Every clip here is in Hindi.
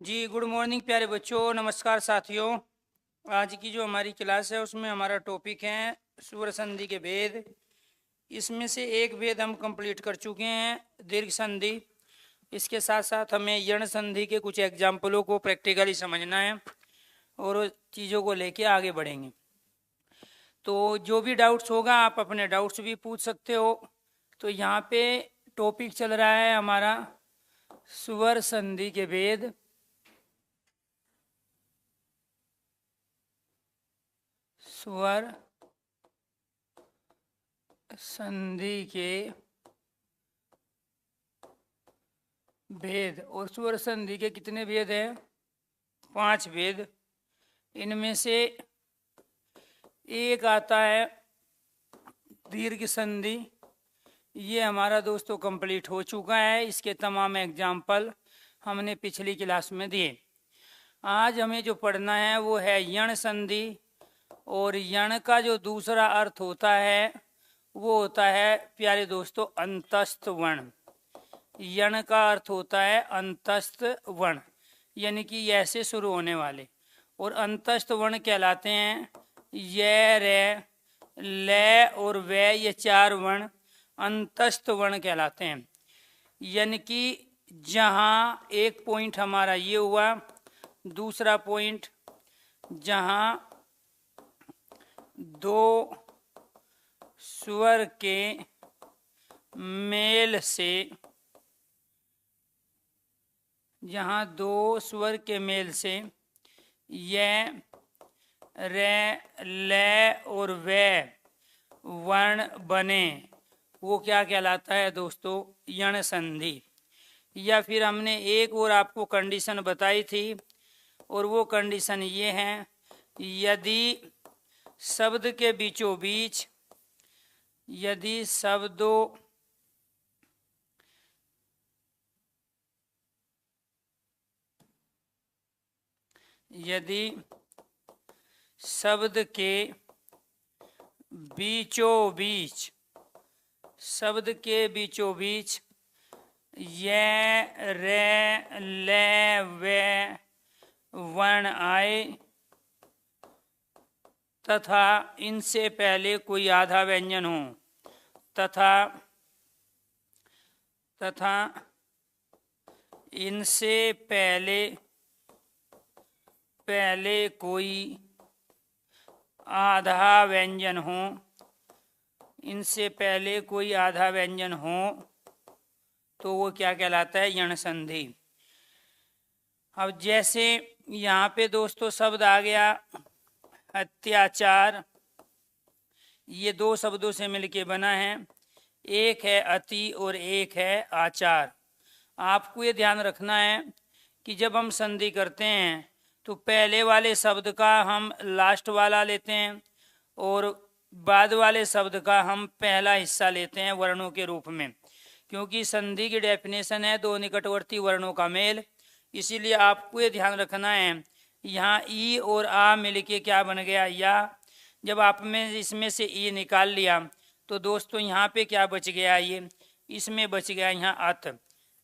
जी गुड मॉर्निंग प्यारे बच्चों, नमस्कार साथियों। आज की जो हमारी क्लास है उसमें हमारा टॉपिक है स्वर संधि के भेद। इसमें से एक भेद हम कंप्लीट कर चुके हैं, दीर्घ संधि। इसके साथ साथ हमें यण संधि के कुछ एग्जाम्पलों को प्रैक्टिकली समझना है और चीज़ों को लेके आगे बढ़ेंगे। तो जो भी डाउट्स होगा आप अपने डाउट्स भी पूछ सकते हो। तो यहाँ पे टॉपिक चल रहा है हमारा स्वर संधि के भेद। स्वर संधि के भेद। और स्वर संधि के कितने भेद हैं? 5 भेद। इनमें से एक आता है दीर्घ संधि। ये हमारा दोस्तों कंप्लीट हो चुका है। इसके तमाम एग्जाम्पल हमने पिछली क्लास में दिए। आज हमें जो पढ़ना है वो है यण संधि। और यण का जो दूसरा अर्थ होता है वो होता है प्यारे दोस्तों अंतस्थ वर्ण। यण का अर्थ होता है अंतस्थ वर्ण, यानी कि ऐसे शुरू होने वाले। और अंतस्थ वर्ण कहलाते हैं य, रे, ले और वे। ये 4 वर्ण अंतस्थ वर्ण कहलाते हैं। यानी कि जहाँ एक पॉइंट हमारा ये हुआ, दूसरा पॉइंट जहाँ दो स्वर के मेल से, जहाँ दो स्वर के मेल से ये, रे, ले और वे वर्ण बने, वो क्या कहलाता है दोस्तों? यण संधि। या फिर हमने एक और आपको कंडीशन बताई थी, और वो कंडीशन ये है, यदि शब्द के बीचों बीच, यदि शब्द के बीचों बीच ये, रे, ले, वे वर्ण आए तथा इनसे पहले कोई आधा व्यंजन हो, तथा इनसे पहले कोई आधा व्यंजन हो, इनसे पहले कोई आधा व्यंजन हो, तो वो क्या कहलाता है? यण संधि। अब जैसे यहाँ पे दोस्तों शब्द आ गया अत्याचार। ये 2 शब्दों से मिलके बना है, एक है अति और एक है आचार। आपको ये ध्यान रखना है कि जब हम संधि करते हैं तो पहले वाले शब्द का हम लास्ट वाला लेते हैं और बाद वाले शब्द का हम पहला हिस्सा लेते हैं वर्णों के रूप में, क्योंकि संधि की डेफिनेशन है 2 निकटवर्ती वर्णों का मेल। इसीलिए आपको ये ध्यान रखना है, यहाँ ई और आ मिलके क्या बन गया? या। जब आप में इसमें से ई निकाल लिया तो दोस्तों यहाँ पे क्या बच गया? ये इसमें बच गया यहाँ अत।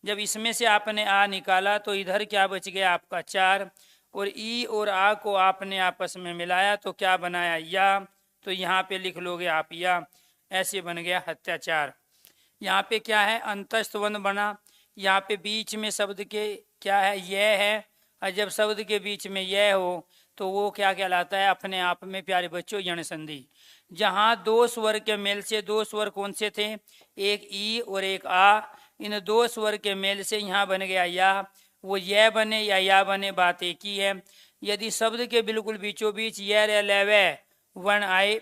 जब इसमें से आपने आ निकाला तो इधर क्या बच गया? आपका 4। और ई और आ को आपने आपस में मिलाया तो क्या बनाया? या। तो यहाँ पे लिख लोगे आप या। ऐसे बन गया अत्याचार। यहाँ पे क्या है? अंतस्थ वर्ण बना। यहाँ पे बीच में शब्द के क्या है? यह है। और जब शब्द के बीच में यह हो तो वो क्या कहलाता है? अपने आप में प्यारे बच्चों यण संधि। जहाँ 2 स्वर के मेल से, 2 स्वर कौन से थे? एक ई और एक आ। इन 2 स्वर के मेल से यहाँ बन गया या। वो यह बने या बने, बात एक ही है। यदि शब्द के बिल्कुल बीचों बीच ये, रे, ले, वे वर्ण आए,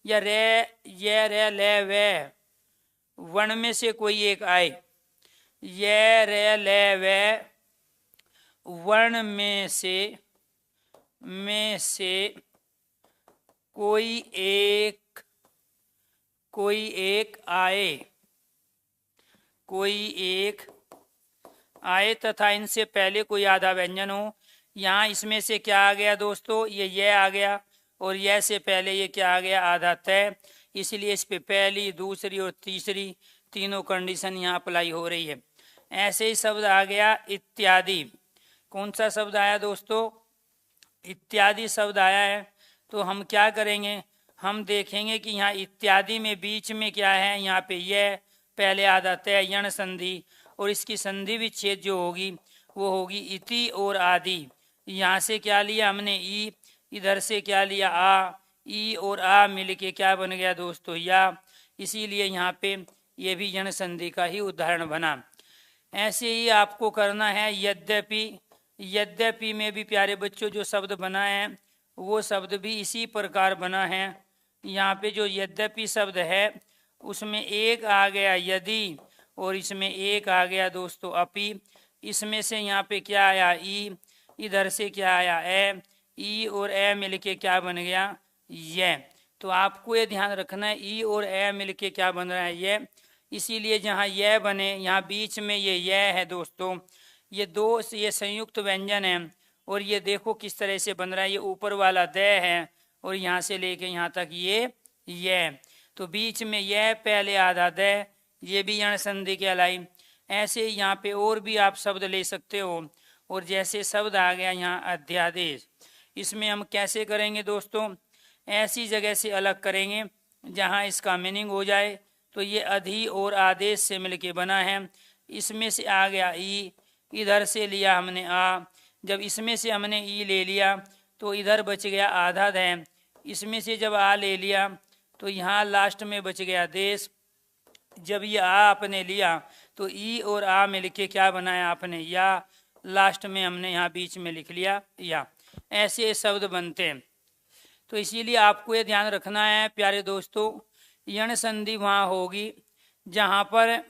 या ये, रे, ले, वे वर्ण में से कोई एक आए, ये, रे, ले, वे वर्ण में से कोई एक आए तथा इनसे पहले कोई आधा व्यंजन हो। यहाँ इसमें से क्या आ गया दोस्तों? ये आ गया, और यह से पहले ये क्या आ गया? आधा तय। इसलिए इस पे पहली, दूसरी और तीसरी तीनों कंडीशन यहाँ अप्लाई हो रही है। ऐसे ही शब्द आ गया इत्यादि। कौन सा शब्द आया दोस्तों? इत्यादि शब्द आया है। तो हम क्या करेंगे, हम देखेंगे कि यहाँ इत्यादि में बीच में क्या है, यहाँ पे यह पहले आधा तय यण संधि, और इसकी संधि विच्छेद जो होगी वो होगी इति और आदि। यहाँ से क्या लिया हमने ई, इधर से क्या लिया आ, ई और आ मिलके क्या बन गया दोस्तों या। इसीलिए यहाँ पे ये भी यण संधि का ही उदाहरण बना। ऐसे ही आपको करना है यद्यपि। यद्यपि में भी प्यारे बच्चों जो शब्द बना है वो शब्द भी इसी प्रकार बना है। यहाँ पे जो यद्यपि शब्द है उसमें एक आ गया यदि और इसमें एक आ गया दोस्तों अपि। इसमें से यहाँ पे क्या आया ई, इधर से क्या आया ए, ई और ए मिलके क्या बन गया ये। तो आपको ये ध्यान रखना है ई और ए मिलके क्या बन रहा है ये। इसीलिए जहाँ यह बने यहाँ बीच में ये यह है दोस्तों, ये दो ये संयुक्त व्यंजन है। और ये देखो किस तरह से बन रहा है, ये ऊपर वाला द है और यहाँ से लेके यहाँ तक ये। तो बीच में यह पहले आधा द, ये भी यण संधि कहलाई। ऐसे यहाँ पे और भी आप शब्द ले सकते हो। और जैसे शब्द आ गया यहाँ अध्यादेश, इसमें हम कैसे करेंगे दोस्तों, ऐसी जगह से अलग करेंगे जहाँ इसका मीनिंग हो जाए। तो ये अधि और आदेश से मिलके बना है। इसमें से आ गया ई, इधर से लिया हमने आ, जब इसमें से हमने ई ले लिया तो इधर बच गया आधा ध। इसमें से जब आ ले लिया तो यहाँ लास्ट में बच गया देश। जब ये आ आपने लिया तो ई और आ मिलके क्या बनाया आपने या, लास्ट में हमने यहाँ बीच में लिख लिया या। ऐसे शब्द बनते हैं। तो इसीलिए आपको ये ध्यान रखना है प्यारे दोस्तों, यण संधि वहाँ होगी जहाँ पर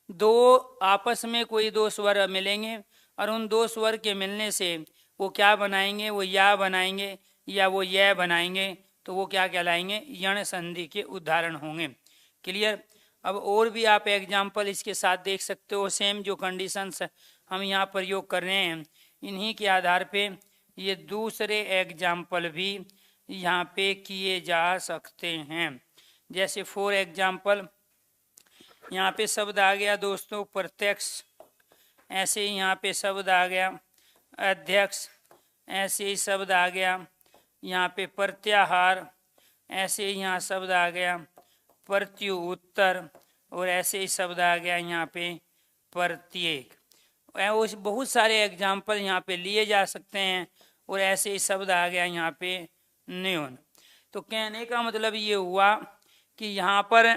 दो आपस में कोई दो स्वर मिलेंगे और उन दो स्वर के मिलने से वो क्या बनाएंगे, वो या बनाएंगे या वो यह बनाएंगे। तो वो क्या कहलाएंगे, यण संधि के उदाहरण होंगे। क्लियर। अब और भी आप एग्जाम्पल इसके साथ देख सकते हो। सेम जो कंडीशंस हम यहाँ प्रयोग कर रहे हैं इन्हीं के आधार पे ये दूसरे एग्जाम्पल भी यहाँ पे किए जा सकते हैं। जैसे फॉर एग्जाम्पल यहाँ पे शब्द आ गया दोस्तों प्रत्यक्ष, ऐसे ही यहाँ पे शब्द आ गया अध्यक्ष, ऐसे ही शब्द आ गया यहाँ पे प्रत्याहार, ऐसे ही यहाँ शब्द आ गया प्रत्युत्तर, और ऐसे ही शब्द आ गया यहाँ पे प्रत्येक। बहुत सारे एग्जाम्पल यहाँ पे लिए जा सकते हैं। और ऐसे ही शब्द आ गया यहाँ पे न्यून। तो कहने का मतलब ये हुआ कि यहाँ पर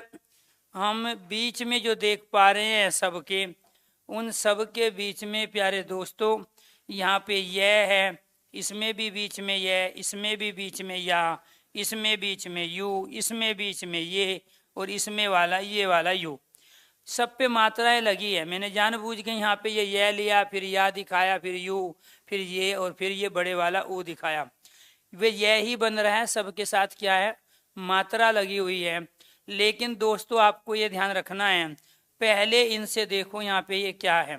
हम बीच में जो देख पा रहे हैं सबके, उन सब के बीच में प्यारे दोस्तों यहाँ पे यह है, इसमें भी बीच में यह, इसमें भी बीच में या, इसमें बीच में यू, इसमें बीच में ये, और इसमें वाला ये वाला यू। सब पे मात्राएं लगी है। मैंने जानबूझ के यहाँ पे ये यह लिया, फिर या दिखाया, फिर यू, फिर ये, और फिर ये बड़े वाला ऊ दिखाया। वे यह ही बन रहा है, सबके साथ क्या है मात्रा लगी हुई है। लेकिन दोस्तों आपको ये ध्यान रखना है, पहले इनसे देखो यहाँ पे ये क्या है।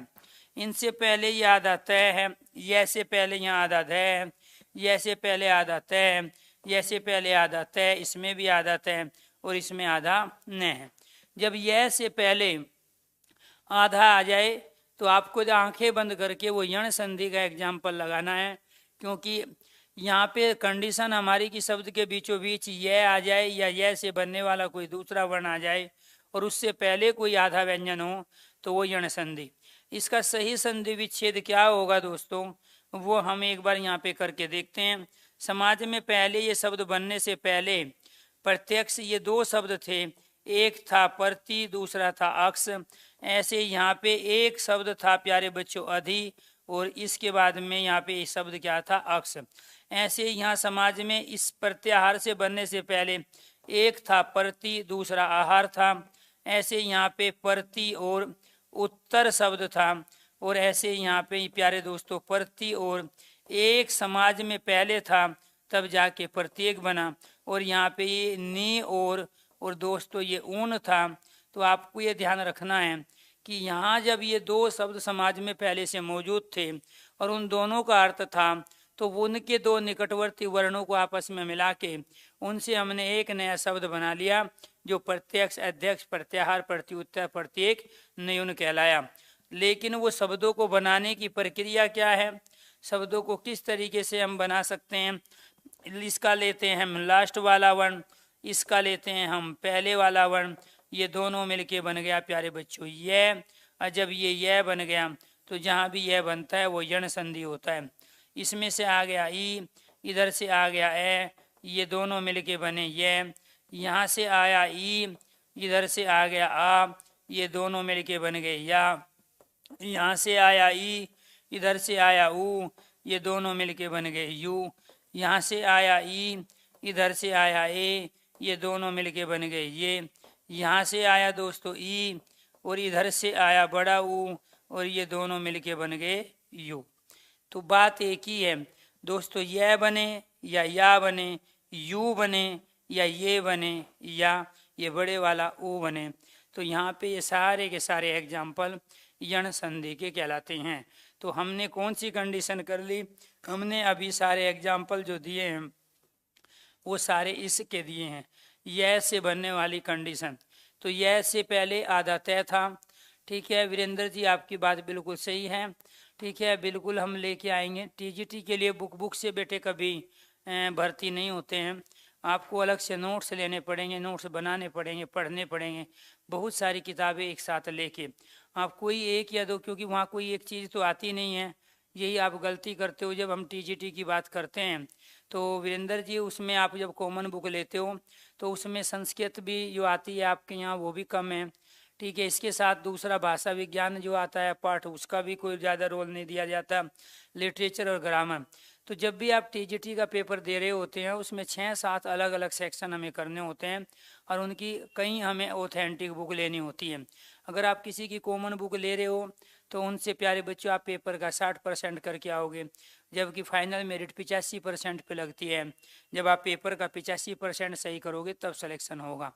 इनसे पहले ये आधा तय है, यह से पहले यहाँ आधा ध है, यह से पहले आधा तय, यह से पहले आधा तय, इसमें भी आधा तय और इसमें आधा न है। जब यह से पहले आधा आ जाए तो आपको आंखें बंद करके वो यण संधि का एग्जाम्पल लगाना है। क्योंकि यहाँ पे कंडीशन हमारी कि शब्द के बीचों बीच यह आ जाए या यह से बनने वाला कोई दूसरा वर्ण आ जाए और उससे पहले कोई आधा व्यंजन हो तो वो यण संधि। इसका सही संधि विच्छेद क्या होगा दोस्तों, वो हम एक बार यहाँ पे करके देखते हैं। समाज में पहले ये शब्द बनने से पहले प्रत्यक्ष ये दो शब्द थे, एक था प्रति, दूसरा था अक्ष। ऐसे यहाँ पे एक शब्द था प्यारे बच्चों अधि, और इसके बाद में यहाँ पे शब्द क्या था अक्ष। ऐसे यहाँ समाज में इस प्रत्याहार से बनने से पहले एक था प्रति, दूसरा आहार था। ऐसे यहाँ पे प्रति और उत्तर शब्द था। और ऐसे यहाँ पे प्यारे दोस्तों प्रति और एक समाज में पहले था, तब जाके प्रत्येक बना। और यहाँ पे ये नी और दोस्तों ये ऊन था। तो आपको ये ध्यान रखना है कि यहाँ जब ये दो शब्द समाज में पहले से मौजूद थे और उन दोनों का अर्थ था, तो उनके दो निकटवर्ती वर्णों को आपस में मिला के उनसे हमने एक नया शब्द बना लिया जो प्रत्यक्ष, अध्यक्ष, प्रत्याहार, प्रत्युत्तर, प्रत्येक, न्यून कहलाया। लेकिन वो शब्दों को बनाने की प्रक्रिया क्या है, शब्दों को किस तरीके से हम बना सकते हैं। इसका लेते हैं हम लास्ट वाला वर्ण, इसका लेते हैं हम पहले वाला वर्ण, ये दोनों मिलके बन गया प्यारे बच्चों यह। और जब ये यह बन गया तो जहाँ भी यह बनता है वो यण संधि होता है। इसमें से आ गया ई, इधर से आ गया ए, ये दोनों मिलके बने यह। यहाँ से आया ई, इधर से आ गया आ, ये दोनों मिलके बन गए या। यहाँ से आया ई, इधर से आया ऊ, ये दोनों मिलके बन गए यू। यहाँ से आया ई, इधर से आया ए, ये दोनों मिलके बन गए ये। यहाँ से आया दोस्तों ई, और इधर से आया बड़ा ऊ, और ये दोनों मिलके बन गए यू। तो बात एक ही है दोस्तों, यह बने या बने, यू बने या ये बने, या ये बड़े वाला ऊ बने। तो यहाँ पे ये सारे के सारे एग्जाम्पल यण संधि के कहलाते हैं। तो हमने कौन सी कंडीशन कर ली, हमने अभी सारे एग्जाम्पल जो दिए हैं वो सारे इसके दिए हैं, यह से बनने वाली कंडीशन। तो यह से पहले आधा तय था, ठीक है वीरेंद्र जी, आपकी बात बिल्कुल सही है, ठीक है बिल्कुल हम लेके आएंगे। टीजीटी के लिए बुक से बेटे कभी भर्ती नहीं होते हैं, आपको अलग से नोट्स लेने पड़ेंगे, नोट्स बनाने पड़ेंगे, पढ़ने पड़ेंगे, बहुत सारी किताबें एक साथ लेके। आप कोई एक या दो, क्योंकि वहाँ कोई एक चीज़ तो आती नहीं है, यही आप गलती करते हो जब हम टीजीटी की बात करते हैं। तो वीरेंद्र जी उसमें आप जब कॉमन बुक लेते हो तो उसमें संस्कृत भी जो आती है आपके यहाँ वो भी कम है, ठीक है। इसके साथ दूसरा भाषा विज्ञान जो आता है पाठ, उसका भी कोई ज़्यादा रोल नहीं दिया जाता, लिटरेचर और ग्रामर। तो जब भी आप टीजीटी का पेपर दे रहे होते हैं उसमें 6-7 अलग अलग सेक्शन हमें करने होते हैं, और उनकी कई हमें ऑथेंटिक बुक लेनी होती है। अगर आप किसी की कॉमन बुक ले रहे हो तो उनसे प्यारे बच्चों आप पेपर का 60% करके आओगे, जबकि फाइनल मेरिट 85% पे लगती है। जब आप पेपर का 85% सही करोगे तब सिलेक्शन होगा।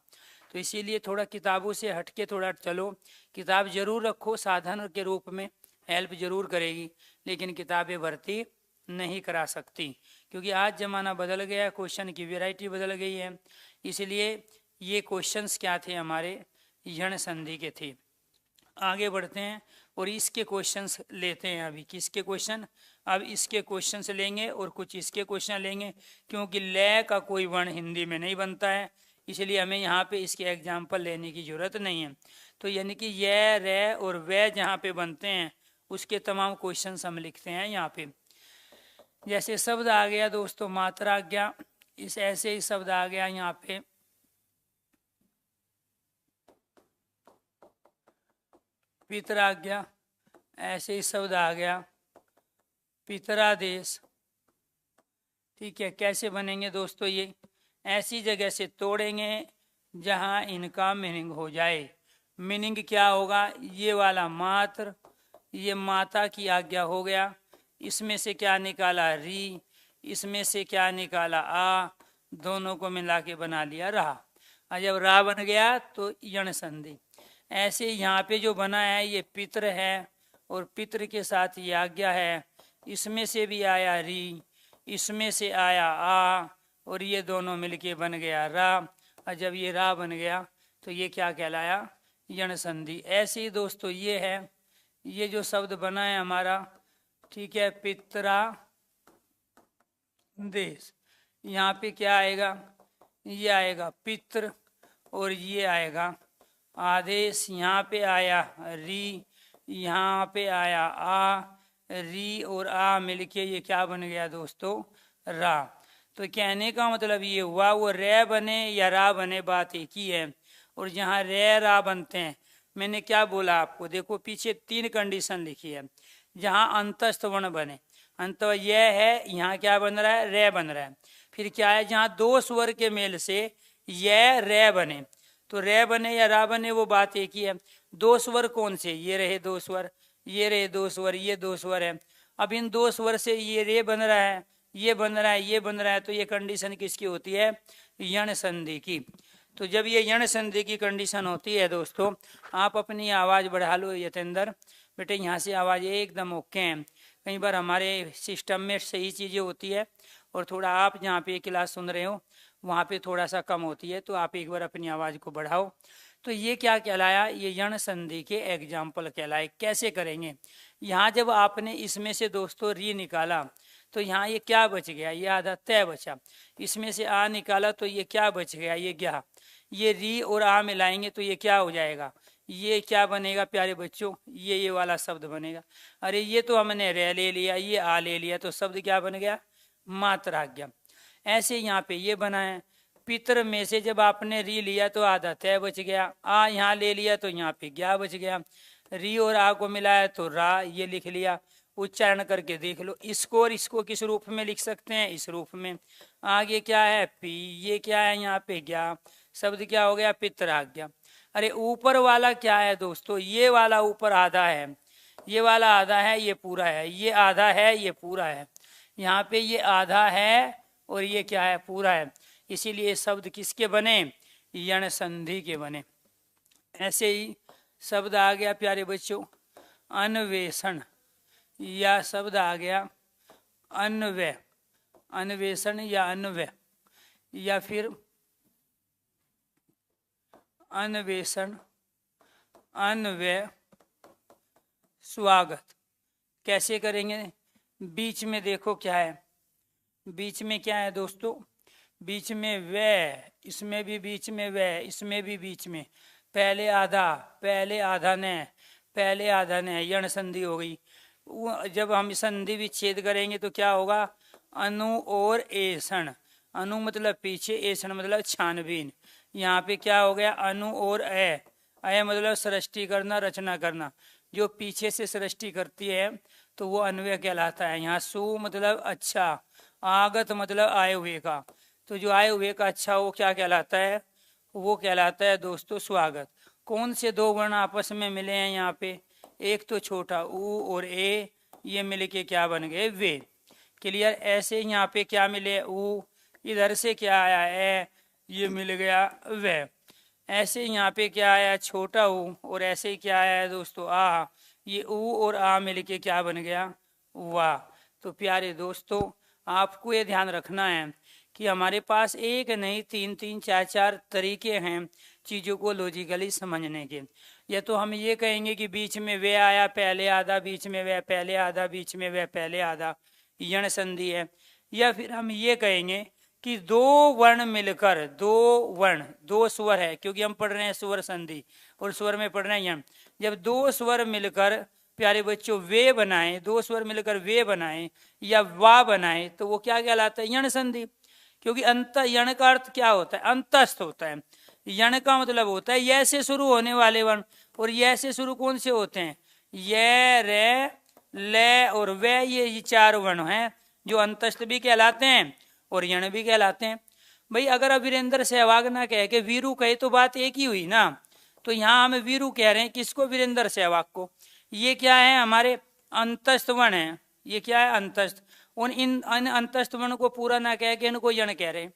तो इसीलिए थोड़ा किताबों से हटके थोड़ा चलो, किताब जरूर रखो साधन के रूप में, हेल्प जरूर करेगी, लेकिन किताबें भर्ती नहीं करा सकती, क्योंकि आज ज़माना बदल गया, क्वेश्चन की वैरायटी बदल गई है। इसलिए ये क्वेश्चंस क्या थे हमारे, यण संधि के थे। आगे बढ़ते हैं और इसके क्वेश्चंस लेते हैं। अभी किसके क्वेश्चन, अब इसके क्वेश्चंस लेंगे और कुछ इसके क्वेश्चन लेंगे, क्योंकि लय का कोई वर्ण हिंदी में नहीं बनता है, इसलिए हमें यहाँ पे इसके एग्जाम्पल लेने की जरूरत नहीं है। तो यानी कि यह रे और वह जहाँ पे बनते हैं उसके तमाम क्वेश्चंस हम लिखते हैं यहाँ पे। जैसे शब्द आ गया दोस्तों मात्राज्ञा, इस ऐसे ही शब्द आ गया यहाँ पे पितराज्ञा, ऐसे ही शब्द आ गया पितरादेश, ठीक है। कैसे बनेंगे दोस्तों, ये ऐसी जगह से तोड़ेंगे जहां इनका मीनिंग हो जाए। मीनिंग क्या होगा, ये वाला मात्र, ये माता की आज्ञा हो गया, इसमें से क्या निकाला री, इसमें से क्या निकाला आ, दोनों को मिला के बना लिया रहा। और जब रा बन गया तो यण संधि। ऐसे यहाँ पे जो बना है ये पितृ है, और पितृ के साथ ये आज्ञा है, इसमें से भी आया री, इसमें से आया आ, और ये दोनों मिलके बन गया रा। और जब ये रा बन गया तो ये क्या कहलाया, यण संधि। ऐसे ही दोस्तों ये है, ये जो शब्द बना है हमारा, ठीक है, पितरा देश, यहाँ पे क्या आएगा, ये आएगा पितृ, और ये आएगा आदेश। यहाँ पे आया री, यहाँ पे आया आ, री और आ मिलके ये क्या बन गया दोस्तों, रा। तो कहने का मतलब ये हुआ, वो रे बने या रा बने बात एक ही है। और जहाँ रे रा बनते हैं, मैंने क्या बोला आपको, देखो पीछे 3 कंडीशन लिखी है। जहाँ अंतस्थ वर्ण बने, अंत यह है, यहाँ क्या बन रहा है, रे बन रहा है। फिर क्या है, जहाँ 2 स्वर के मेल से यह रे बने, तो रे बने या रा बने वो बात एक ही है। 2 स्वर कौन से, ये रहे 2 स्वर, ये रहे 2 स्वर, ये 2 स्वर है। अब इन 2 स्वर से ये रे बन रहा है, ये बन रहा है, ये बन रहा है, तो ये कंडीशन किसकी होती है, यण संधि की। तो जब ये यण संधि की कंडीशन होती है दोस्तों, आप अपनी आवाज़ बढ़ा लो यतेंद्र बेटे, यहाँ से आवाज़ एकदम ओके है। कई बार हमारे सिस्टम में सही चीज़ें होती है और थोड़ा आप जहाँ पे क्लास सुन रहे हो वहाँ पे थोड़ा सा कम होती है, तो आप एक बार अपनी आवाज़ को बढ़ाओ। तो ये क्या कहलाया, ये यण संधि के एग्जाम्पल कहलाए। कैसे करेंगे, यहाँ जब आपने इसमें से दोस्तों री निकाला तो यहाँ ये क्या बच गया, ये आधा तय बचा। इसमें से आ निकाला तो ये क्या बच गया, ये क्या, ये री और आ मिलाएंगे तो ये क्या हो जाएगा, ये क्या बनेगा प्यारे बच्चों, ये वाला शब्द बनेगा। अरे ये तो हमने रे ले लिया, ये आ ले लिया, तो शब्द क्या बन गया, मात्राज्ञा। ऐसे यहाँ पे ये बना है, पितर में से जब आपने री लिया तो आधा तय बच गया, आ यहाँ ले लिया तो यहाँ पे क्या बच गया, री और आ को मिलाया तो रा, ये लिख लिया। उच्चारण करके देख लो, इसको और इसको किस रूप में लिख सकते हैं, इस रूप में। आगे क्या है पी, ये क्या है यहाँ पे ज्ञा, शब्द क्या हो गया, पितराज्ञा। अरे ऊपर वाला क्या है दोस्तों, ये वाला ऊपर आधा है, ये वाला आधा है, ये पूरा है, ये आधा है, ये पूरा है। यहाँ पे ये आधा है और ये क्या है, पूरा है। इसीलिए शब्द किसके बने, यण संधि के बने। ऐसे ही शब्द आ गया प्यारे बच्चों अन्वेषण, या शब्द आ गया अन्वय, अन्वेषण या अन्वय, या फिर अन्वेषण, अन्वय, स्वागत। कैसे करेंगे, बीच में देखो क्या है, बीच में क्या है दोस्तों, बीच में वे, इसमें भी बीच में वे, इसमें भी बीच में, पहले आधा, पहले आधा ने, पहले आधा ने, यण संधि हो गई। जब हम संधि विच्छेद करेंगे तो क्या होगा, अनु और एषण, अनु मतलब पीछे, एषण मतलब छानबीन। यहाँ पे क्या हो गया, अनु और अय मतलब सृष्टि करना, रचना करना। जो पीछे से सृष्टि करती है तो वो अन्वय कहलाता है। यहाँ सु मतलब अच्छा, आगत मतलब आए हुए का, तो जो आए हुए का अच्छा वो क्या कहलाता है, वो कहलाता है दोस्तों स्वागत। कौन से दो वर्ण आपस में मिले हैं यहाँ पे, एक तो छोटा ऊ और ए, ये मिल के क्या बन गए, वे। क्लियर। ऐसे यहाँ पे क्या मिले, ऊ, इधर से क्या आया है, ये मिल गया वे। ऐसे यहाँ पे क्या आया, छोटा ऊ, और ऐसे ही क्या आया है दोस्तों, आ, ये ऊ और आ मिल के क्या बन गया, वाह। तो प्यारे दोस्तों आपको ये ध्यान रखना है कि हमारे पास एक नहीं तीन तीन चार चार तरीके हैं चीज़ों को लॉजिकली समझने के। या तो हम ये कहेंगे कि बीच में वे आया, पहले आधा, बीच में वे, पहले आधा, बीच में वे, पहले आधा, यण संधि है। या फिर हम ये कहेंगे कि दो वर्ण मिलकर, दो वर्ण, दो स्वर है, क्योंकि हम पढ़ रहे हैं स्वर संधि और स्वर में पढ़ रहे हैं यण। जब दो स्वर मिलकर प्यारे बच्चों वे बनाए, दो स्वर मिलकर वे बनाए या वा बनाए, तो वो क्या कहलाता है, यण संधि। क्योंकि अंत, यण का अर्थ क्या होता है, अंतस्थ होता है। यण का मतलब होता है य से शुरू होने वाले वर्ण, और य से शुरू कौन से होते हैं, ये, रे, ले और वे, ये चार वर्ण हैं जो अंतस्थ भी कहलाते हैं और यण भी कहलाते हैं। भाई अगर अब वीरेंद्र सहवाग ना कह के वीरू कहे तो बात एक ही हुई ना। तो यहाँ हम वीरू कह रहे हैं, किसको, वीरेंद्र सहवाग को। ये क्या है, हमारे अंतस्थ वर्ण है, ये क्या है, अंतस्थ। उन इन अंतस्थ वर्ण को पूरा ना कह के इनको यण कह रहे हैं।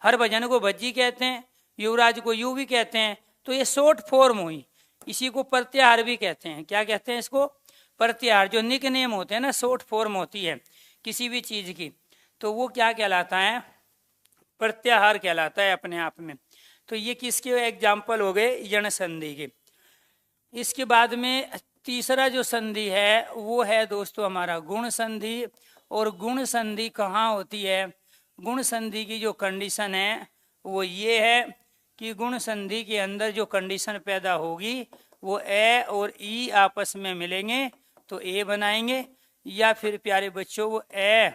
हरभजन को भज्जी कहते हैं, युवराज को यू भी कहते हैं, तो ये शॉर्ट फॉर्म हुई। इसी को प्रत्याहार भी कहते हैं। क्या कहते हैं इसको, प्रत्याहार। जो निक नेम होते हैं ना, शॉर्ट फॉर्म होती है किसी भी चीज की, तो वो क्या कहलाता है, प्रत्याहार कहलाता है अपने आप में। तो ये किसके एग्जाम्पल हो गए, यण संधि के। इसके बाद में तीसरा जो संधि है वो है दोस्तों हमारा गुण संधि। और गुण संधि कहाँ होती है, गुण संधि की जो कंडीशन है वो ये है कि गुण संधि के अंदर जो कंडीशन पैदा होगी वो ए और ई आपस में मिलेंगे तो ए बनाएंगे, या फिर प्यारे बच्चों वो ए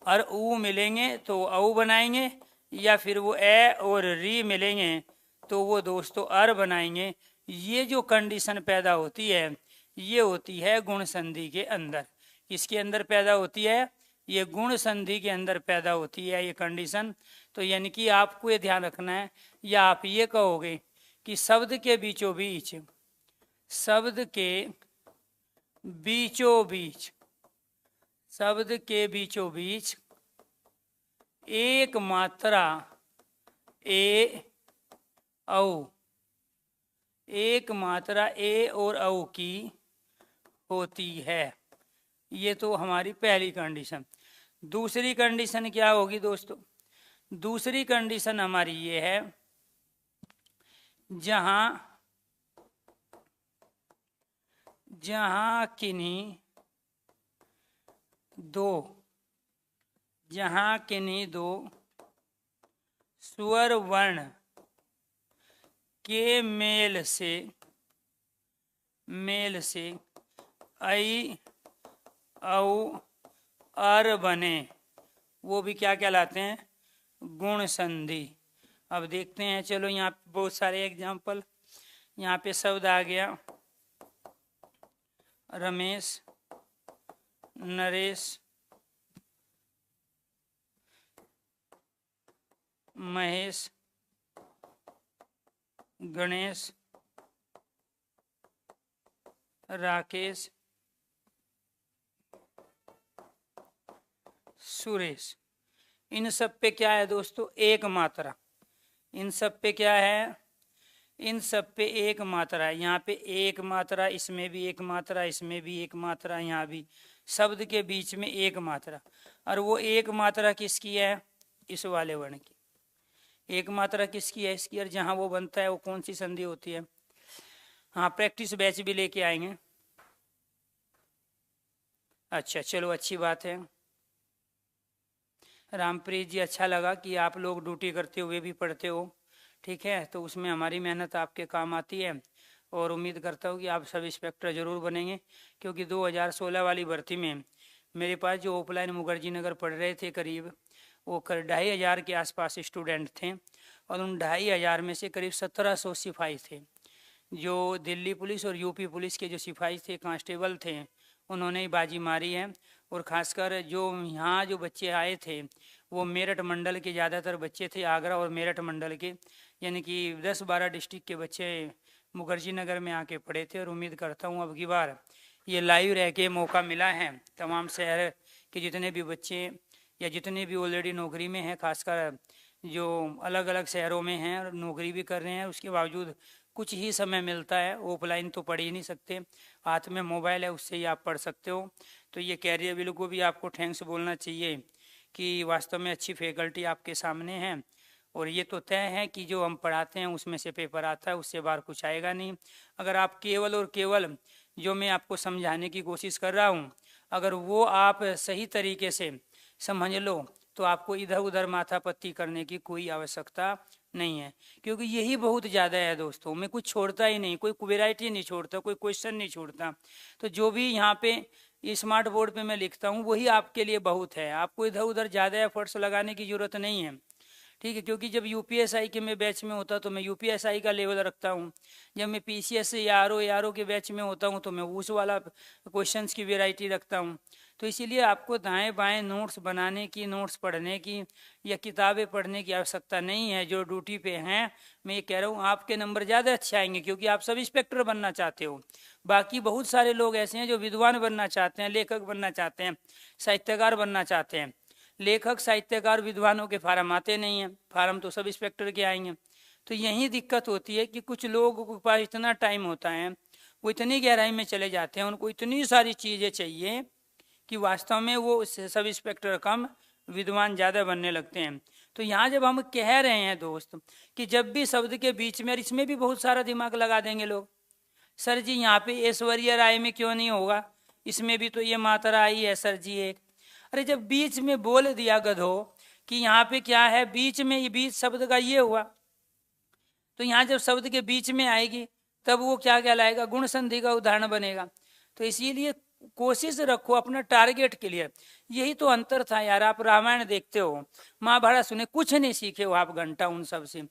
और ऊ मिलेंगे तो औ बनाएंगे, या फिर वो ए और री मिलेंगे तो वो दोस्तों अर बनाएंगे। ये जो कंडीशन पैदा होती है ये होती है गुण संधि के अंदर। किसके अंदर पैदा होती है, ये गुण संधि के अंदर पैदा होती है ये कंडीशन। तो यानी कि आपको ये ध्यान रखना है, या आप ये कहोगे कि शब्द के बीचों बीच, शब्द के बीचों बीच, शब्द के बीचों बीच एक मात्रा ए औ, एक मात्रा ए और औ की होती है। ये तो हमारी पहली कंडीशन। दूसरी कंडीशन क्या होगी दोस्तों, दूसरी कंडीशन हमारी ये है जहां जहां किन्हीं दो स्वर वर्ण के मेल से ऐ औ अर बने, वो भी क्या कहलाते हैं? गुण संधि। अब देखते हैं, चलो यहाँ पे बहुत सारे एग्जाम्पल। यहाँ पे शब्द आ गया रमेश, नरेश, महेश, गणेश, राकेश, सुरेश। इन सब पे क्या है दोस्तों? एक मात्रा। इन सब पे क्या है? इन सब पे एक मात्रा है। यहाँ पे एक मात्रा, इसमें भी एक मात्रा, इसमें भी एक मात्रा, यहाँ भी। शब्द के बीच में एक मात्रा। और वो एक मात्रा किसकी है? इस वाले वर्ण की। एक मात्रा किसकी है? इसकी। और जहाँ वो बनता है वो कौन सी संधि होती है? हाँ, प्रैक्टिस बैच भी लेके आएंगे। अच्छा, चलो अच्छी बात है। रामप्रीत जी, अच्छा लगा कि आप लोग ड्यूटी करते हुए भी पढ़ते हो। ठीक है, तो उसमें हमारी मेहनत आपके काम आती है और उम्मीद करता हूँ कि आप सब इंस्पेक्टर ज़रूर बनेंगे। क्योंकि 2016 वाली भर्ती में मेरे पास जो ऑफलाइन मुखर्जी नगर पढ़ रहे थे, करीब वो 2,500 के आसपास स्टूडेंट थे। और उन 2,500 में से करीब 1,700 सिपाही थे। जो दिल्ली पुलिस और यूपी पुलिस के जो सिपाही थे, कांस्टेबल थे, उन्होंने ही बाजी मारी है। और ख़ासकर जो यहाँ जो बच्चे आए थे वो मेरठ मंडल के ज़्यादातर बच्चे थे, आगरा और मेरठ मंडल के, यानी कि 10-12 डिस्ट्रिक्ट के बच्चे मुखर्जी नगर में आके पढ़े थे। और उम्मीद करता हूँ अब की बार ये लाइव रह के मौका मिला है, तमाम शहर के जितने भी बच्चे या जितने भी ऑलरेडी नौकरी में हैं, खासकर जो अलग अलग शहरों में हैं और नौकरी भी कर रहे हैं, उसके बावजूद कुछ ही समय मिलता है, ऑफलाइन तो पढ़ ही नहीं सकते, हाथ में मोबाइल है उससे ही आप पढ़ सकते हो। तो ये कैरियर बिल को भी आपको थैंक्स बोलना चाहिए कि वास्तव में अच्छी फैकल्टी आपके सामने है। और ये तो तय है कि जो हम पढ़ाते हैं उसमें से पेपर आता है, उससे बाहर कुछ आएगा नहीं। अगर आप केवल और केवल जो मैं आपको समझाने की कोशिश कर रहा हूँ, अगर वो आप सही तरीके से समझ लो तो आपको इधर उधर माथापत्ती करने की कोई आवश्यकता नहीं है। क्योंकि यही बहुत ज़्यादा है दोस्तों, मैं कुछ छोड़ता ही नहीं, कोई वेराइटी नहीं छोड़ता, कोई क्वेश्चन नहीं छोड़ता। तो जो भी यहाँ पे स्मार्ट बोर्ड पे मैं लिखता हूँ वही आपके लिए बहुत है, आपको इधर उधर ज़्यादा एफर्ट्स लगाने की ज़रूरत नहीं है। ठीक है, क्योंकि जब यूपीएसआई के मैं बैच में होता तो मैं यूपीएसआई का लेवल रखता हूँ, जब मैं पीसीएस या आरओ के बैच में होता हूँ तो मैं उस वाला क्वेश्चंस की वैरायटी रखता हूँ। तो इसीलिए आपको दाएं बाएं नोट्स बनाने की, नोट्स पढ़ने की या किताबें पढ़ने की आवश्यकता नहीं है। जो ड्यूटी पे हैं, मैं ये कह रहा हूँ आपके नंबर ज़्यादा अच्छे आएंगे क्योंकि आप सब इंस्पेक्टर बनना चाहते हो। बाकी बहुत सारे लोग ऐसे हैं जो विद्वान बनना चाहते हैं, लेखक बनना चाहते हैं, साहित्यकार बनना चाहते हैं। लेखक, साहित्यकार, विद्वानों के फार्म आते नहीं हैं, फार्म तो सब इंस्पेक्टर के आएंगे। तो यही दिक्कत होती है कि कुछ लोगों के पास इतना टाइम होता है, वो इतनी गहराई में चले जाते हैं, उनको इतनी सारी चीज़ें चाहिए कि वास्तव में वो सब इंस्पेक्टर कम, विद्वान ज़्यादा बनने लगते हैं। तो यहाँ जब हम कह रहे हैं दोस्त कि जब भी शब्द के बीच में, और इसमें भी बहुत सारा दिमाग लगा देंगे लोग, सर जी यहाँ पे ऐश्वर्या राय में क्यों नहीं होगा, इसमें भी तो ये मात्रा आई है सर जी एक। अरे जब बीच में बोल दिया गधो कि यहाँ पे क्या है, बीच में, ये बीच शब्द का ये हुआ, तो यहाँ जब शब्द के बीच में आएगी तब वो क्या कहलाएगा? गुण संधि का उदाहरण बनेगा। तो इसीलिए कोशिश रखो अपना टारगेट क्लियर। यही तो अंतर था यार। आप रामायण देखते हो, महाभारत सुने, कुछ नहीं सीखे हो आप घंटा उन सब से।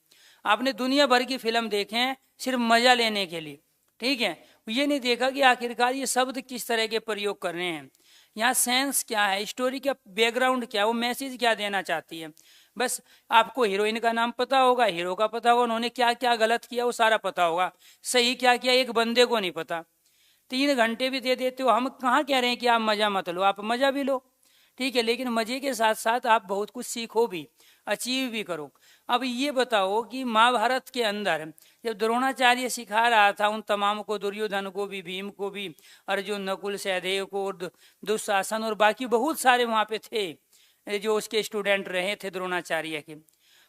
आपने दुनिया भर की फिल्म देखे हैं सिर्फ मजा लेने के लिए, ठीक है, ये नहीं देखा कि आखिरकार ये शब्द किस तरह के प्रयोग कर रहे हैं, यहाँ सेंस क्या है, स्टोरी का बैकग्राउंड क्या है, वो मैसेज क्या देना चाहती है। बस आपको हीरोइन का नाम पता होगा, हीरो का पता होगा, उन्होंने क्या क्या गलत किया वो सारा पता होगा, सही क्या किया एक बंदे को नहीं पता। 3 घंटे भी दे देते हो, हम कहाँ कह रहे हैं कि आप मजा मत लो, आप मजा भी लो, ठीक है, लेकिन मजे के साथ साथ आप बहुत कुछ सीखो भी, अचीव भी करो। अब ये बताओ कि महाभारत के अंदर जब द्रोणाचार्य सिखा रहा था उन तमाम को, दुर्योधन को भी, भीम को भी, अर्जुन, नकुल, सहदेव को, और दुशासन और बाकी बहुत सारे वहाँ पे थे जो उसके स्टूडेंट रहे थे द्रोणाचार्य के।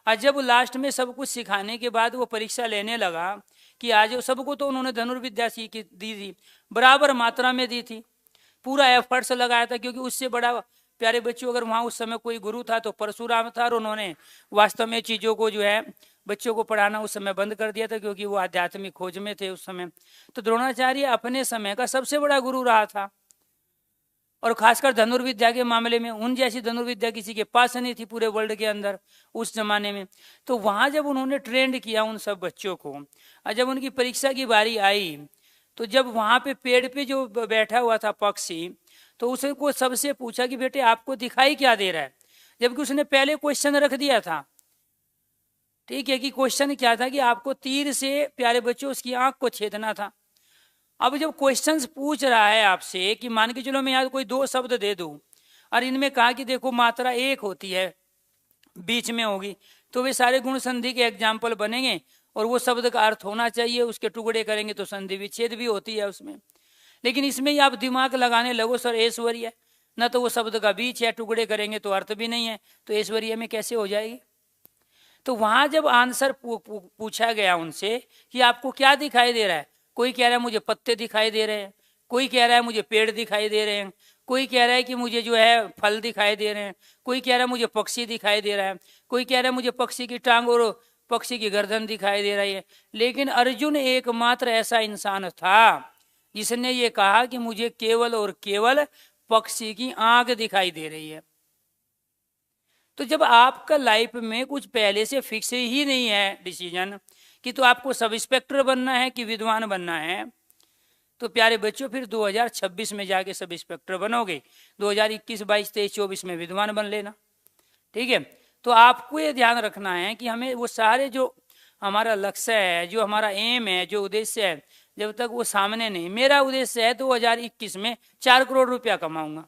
और जब लास्ट में सब कुछ सिखाने के बाद वो परीक्षा लेने लगा कि आज सबको तो उन्होंने धनुर्विद्या सीखी दी थी, बराबर मात्रा में दी थी, पूरा एफर्ट्स लगाया था, क्योंकि उससे बड़ा प्यारे बच्चों अगर वहाँ उस समय कोई गुरु था तो परशुराम था, और उन्होंने वास्तव में चीज़ों को जो है बच्चों को पढ़ाना उस समय बंद कर दिया था, क्योंकि वो आध्यात्मिक खोज में थे उस समय। तो द्रोणाचार्य अपने समय का सबसे बड़ा गुरु रहा था, और खासकर धनुर्विद्या के मामले में उन जैसी धनुर्विद्या किसी के पास नहीं थी पूरे वर्ल्ड के अंदर उस जमाने में। तो वहाँ जब उन्होंने ट्रेंड किया उन सब बच्चों को, और जब उनकी परीक्षा की बारी आई, तो जब वहाँ पे पेड़ पे जो बैठा हुआ था पक्षी, तो उसको सबसे पूछा कि बेटे आपको दिखाई क्या दे रहा है, जबकि उसने पहले क्वेश्चन रख दिया था, ठीक है, कि क्वेश्चन क्या था कि आपको तीर से प्यारे बच्चों उसकी आंख को छेदना था। अब जब क्वेश्चंस पूछ रहा है आपसे कि मान के चलो मैं यहाँ कोई 2 शब्द दे दूं, और इनमें कहा कि देखो मात्रा एक होती है बीच में होगी, तो वे सारे गुण संधि के एग्जाम्पल बनेंगे, और वो शब्द का अर्थ होना चाहिए, उसके टुकड़े करेंगे तो संधि विच्छेद भी होती है उसमें। लेकिन इसमें ही आप दिमाग लगाने लगो सर ऐश्वर्य, न तो वो शब्द का बीच है, टुकड़े करेंगे तो अर्थ भी नहीं है, तो ऐश्वर्य में कैसे हो जाएगी। तो वहां जब आंसर पूछा गया उनसे कि आपको क्या दिखाई दे रहा है, कोई कह रहा है मुझे पत्ते दिखाई दे रहे हैं, कोई कह रहा है मुझे पेड़ दिखाई दे रहे हैं, कोई कह रहा है कि मुझे जो है फल दिखाई दे रहे हैं, कोई कह रहा है मुझे पक्षी दिखाई दे रहा है, कोई कह रहा है मुझे पक्षी की टांग और पक्षी की गर्दन दिखाई दे रही है। लेकिन अर्जुन एकमात्र ऐसा इंसान था जिसने ये कहा कि मुझे केवल और केवल पक्षी की आंख दिखाई दे रही है। तो जब आपका लाइफ में कुछ पहले से फिक्स ही नहीं है डिसीजन कि तो आपको सब इंस्पेक्टर बनना है कि विद्वान बनना है, तो प्यारे बच्चों फिर 2026 में जाके सब इंस्पेक्टर बनोगे, 2021, 22, 23, 24 में विद्वान बन लेना, ठीक है। तो आपको ये ध्यान रखना है कि हमें वो सारे जो हमारा लक्ष्य है, जो हमारा एम है, जो उद्देश्य है, जब तक वो सामने नहीं, मेरा उद्देश्य है 2021 में 4 करोड़ रुपया कमाऊंगा,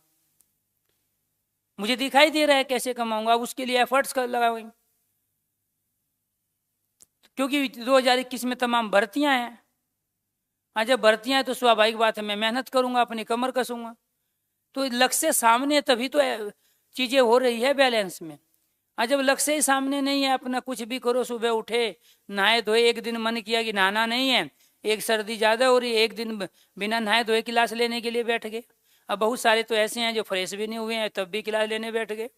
मुझे दिखाई दे रहा है कैसे कमाऊंगा, उसके लिए एफर्ट्स कर लगाऊंगा, क्योंकि 2021 में तमाम भर्तियां हैं। जब भर्तियां हैं तो स्वाभाविक बात है मैं मेहनत करूंगा, अपनी कमर कसूंगा। तो लक्ष्य सामने तभी तो चीजें हो रही है बैलेंस में। जब लक्ष्य ही सामने नहीं है, अपना कुछ भी करो, सुबह उठे नहाए धोए, एक दिन मन किया कि नहाना नहीं है, एक सर्दी ज्यादा हो रही है, एक दिन बिना नहाए धोए क्लास लेने के लिए बैठ गए। अब बहुत सारे तो ऐसे हैं जो फ्रेश भी नहीं हुए हैं तब भी क्लास लेने बैठ गए,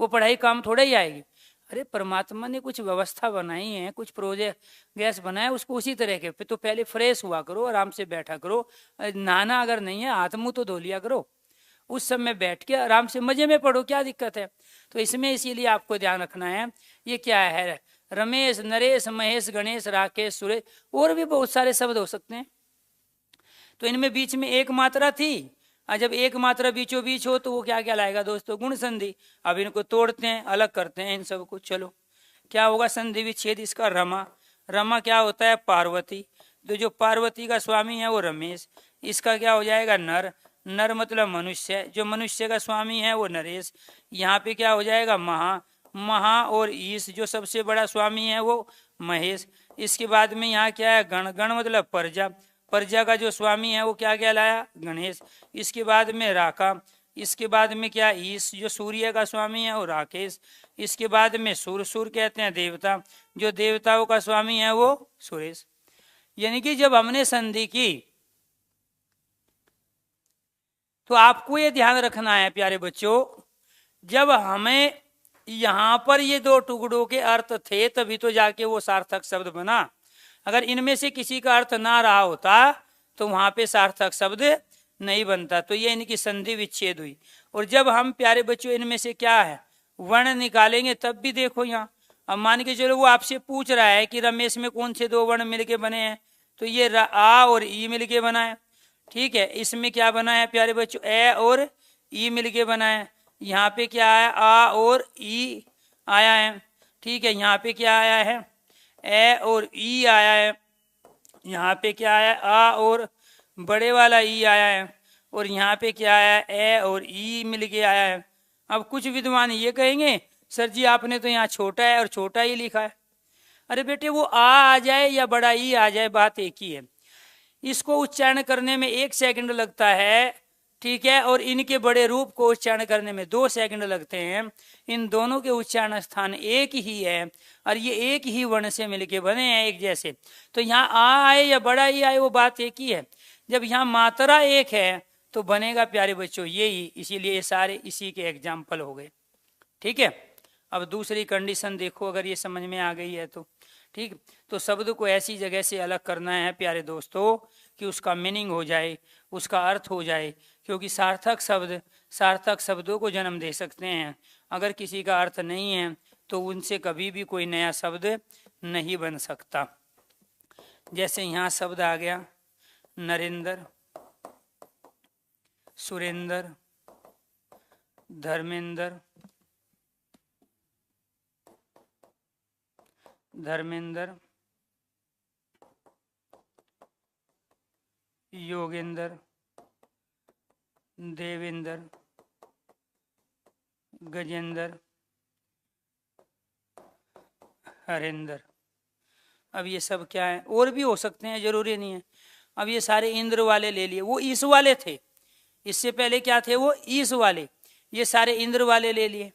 वो पढ़ाई काम थोड़ा ही आएगी। अरे परमात्मा ने कुछ व्यवस्था बनाई है, कुछ प्रोजेक्ट गैस बनाया, उसको उसी तरह के तो पहले फ्रेश हुआ करो, आराम से बैठा करो, नहाना अगर नहीं है हाथ मुंह तो धो लिया करो, उस समय बैठ के आराम से मजे में पढ़ो, क्या दिक्कत है। तो इसमें इसीलिए आपको ध्यान रखना है, ये क्या है, रमेश, नरेश, महेश, गणेश, राकेश, सुरेश, और भी बहुत सारे शब्द हो सकते हैं। तो इनमें बीच में एक मात्रा थी, और जब एक मात्रा बीचों बीच हो तो वो क्या क्या लाएगा दोस्तों, गुण संधि। अब इनको तोड़ते हैं, अलग करते हैं इन सब को। चलो क्या होगा संधि विच्छेद इसका, रमा, रमा क्या होता है, पार्वती, तो जो पार्वती का स्वामी है वो रमेश, इसका क्या हो जाएगा, नर, नर मतलब मनुष्य, जो मनुष्य का स्वामी है वो नरेश, यहाँ पे क्या हो जाएगा, महा, महा और ईश, जो सबसे बड़ा स्वामी है वो महेश। इसके बाद में यहाँ क्या है, गण, गण मतलब प्रजा, प्रजा का जो स्वामी है वो क्या क्या लाया, गणेश। इसके बाद में राका, इसके बाद में क्या, ईश, जो सूर्य का स्वामी है वो राकेश। इसके बाद में सुर, सुर कहते हैं देवता, जो देवताओं का स्वामी है वो सुरेश। यानी कि जब हमने संधि की तो आपको ये ध्यान रखना है प्यारे बच्चों, जब हमें यहाँ पर ये 2 टुकड़ों के अर्थ थे तभी तो जाके वो सार्थक शब्द बना। अगर इनमें से किसी का अर्थ ना रहा होता तो वहां पे सार्थक शब्द नहीं बनता। तो ये इनकी संधि विच्छेद हुई। और जब हम प्यारे बच्चों इनमें से क्या है वर्ण निकालेंगे तब भी देखो यहाँ, अब मान के चलो वो आपसे पूछ रहा है कि रमेश में कौन से 2 वर्ण मिलके बने हैं, तो ये आ और ई मिलके बना है, ठीक है। इसमें क्या बना है प्यारे बच्चों, ए और ई मिलके बना है। यहाँ पे क्या आया, आ और ई आया है, ठीक है। यहाँ पे क्या आया है, ए और ई आया है। यहाँ पे क्या आया, आ और बड़े वाला ई आया है। और यहाँ पे क्या आया, ए और ई मिलके आया है। अब कुछ विद्वान ये कहेंगे सर जी आपने तो यहाँ छोटा है और छोटा ही लिखा है। अरे बेटे वो आ जाए या बड़ा ई आ जाए बात एक ही है। इसको उच्चारण करने में 1 सेकंड लगता है, ठीक है। और इनके बड़े रूप को उच्चारण करने में 2 सेकंड लगते हैं। इन दोनों के उच्चारण स्थान एक ही है और ये एक ही वर्ण से मिलके बने हैं एक जैसे। तो यहाँ आ आए या बड़ा ई आए वो बात एक ही है। जब यहाँ मात्रा एक है तो बनेगा प्यारे बच्चों यही, इसीलिए ये सारे इसी के एग्जाम्पल हो गए। ठीक है। अब दूसरी कंडीशन देखो, अगर ये समझ में आ गई है तो ठीक। तो शब्द को ऐसी जगह से अलग करना है प्यारे दोस्तों कि उसका मीनिंग हो जाए, उसका अर्थ हो जाए, क्योंकि सार्थक शब्द सार्थक शब्दों को जन्म दे सकते हैं। अगर किसी का अर्थ नहीं है तो उनसे कभी भी कोई नया शब्द नहीं बन सकता। जैसे यहाँ शब्द आ गया नरेंद्र, सुरेंद्र, धर्मेंद्र, धर्मेंद्र, योगेंद्र, देवेंद्र, गजेंद्र, हरेंद्र। अब ये सब क्या है, और भी हो सकते हैं, जरूरी नहीं है। अब ये सारे इंद्र वाले ले लिए, वो ईस वाले थे। इससे पहले क्या थे, वो ईस वाले। ये सारे इंद्र वाले ले लिए।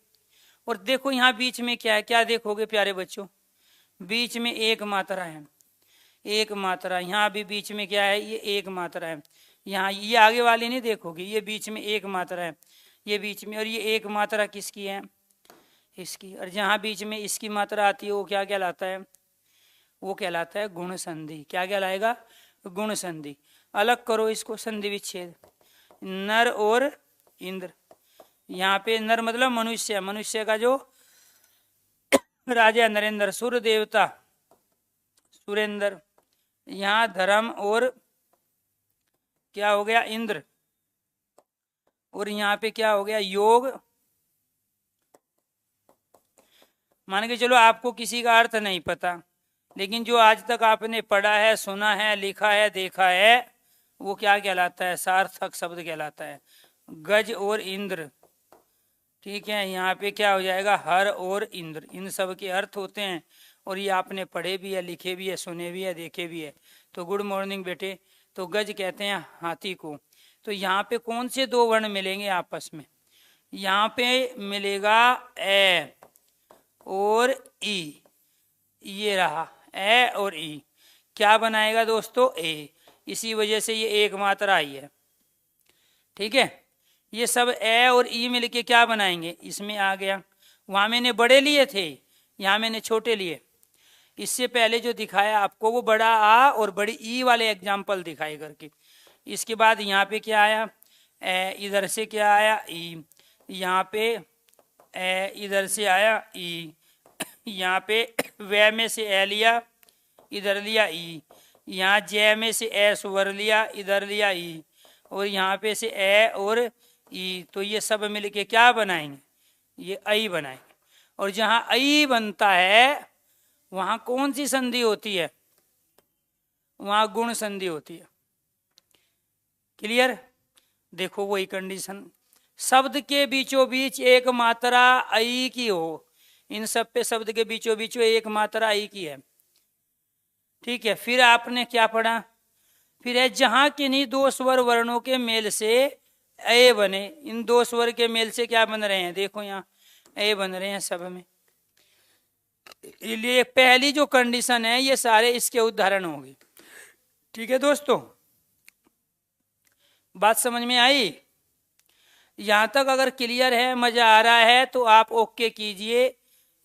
और देखो यहाँ बीच में क्या है, क्या देखोगे प्यारे बच्चों, बीच में एक मात्रा है, एक मात्रा। यहाँ भी बीच में क्या है, ये एक मात्रा है। यहाँ ये आगे वाली नहीं देखोगे, ये बीच में एक मात्रा है, ये बीच में। और ये एक मात्रा किसकी है, इसकी। और जहाँ बीच में इसकी मात्रा आती है वो क्या कहलाता है, वो कहलाता है गुण संधि। क्या कहलाएगा, गुण संधि। अलग करो इसको, संधि विच्छेद। नर और इंद्र, यहाँ पे नर मतलब मनुष्य, मनुष्य का जो राजा नरेंद्र, सूर्य देवता सुरेंद्र। यहाँ धर्म और क्या हो गया, इंद्र। और यहाँ पे क्या हो गया, योग। मान के चलो आपको किसी का अर्थ नहीं पता, लेकिन जो आज तक आपने पढ़ा है, सुना है, लिखा है, देखा है, वो क्या कहलाता है, सार्थक शब्द कहलाता है। गज और इंद्र। ठीक है। यहाँ पे क्या हो जाएगा, हर और इंद्र। इन सब के अर्थ होते हैं और ये आपने पढ़े भी है, लिखे भी है, सुने भी है, देखे भी है। तो गुड मॉर्निंग बेटे। तो गज कहते हैं हाथी को। तो यहाँ पे कौन से 2 वर्ण मिलेंगे आपस में, यहाँ पे मिलेगा ए और ई। ये रहा ए और ई, क्या बनाएगा दोस्तों, ए। इसी वजह से ये एक मात्रा आई है। ठीक है। ये सब ए और ई मिलके क्या बनाएंगे, इसमें आ गया। वहां मैंने बड़े लिए थे, यहाँ मैंने छोटे लिए। इससे पहले जो दिखाया आपको वो बड़ा आ और बड़ी ई वाले एग्जाम्पल दिखाए करके। इसके बाद यहाँ पे क्या आया, ए, इधर से क्या आया, ई। यहाँ पे ए, इधर से आया ई। यहाँ पे वे में से ए लिया, इधर लिया ई। यहाँ जय में से ए स्वर लिया, इधर लिया ई। और यहाँ पे से ए और ई। तो ये सब मिलके क्या बनाएंगे, ये आई बनाएंगे। और जहाँ आई बनता है वहां कौन सी संधि होती है, वहां गुण संधि होती है। क्लियर। देखो वही कंडीशन, शब्द के बीचों बीच एक मात्रा आई की हो। इन सब पे शब्द के बीचों बीच एक मात्रा आई की है। ठीक है। फिर आपने क्या पढ़ा, फिर है जहां किन्हीं 2 स्वर वर्णों के मेल से ए बने। इन 2 स्वर के मेल से क्या बन रहे हैं, देखो यहाँ ए बन रहे हैं सब में। इसलिए पहली जो कंडीशन है ये सारे इसके उदाहरण होंगे। ठीक है दोस्तों, बात समझ में आई। यहां तक अगर क्लियर है, मजा आ रहा है तो आप ओके कीजिए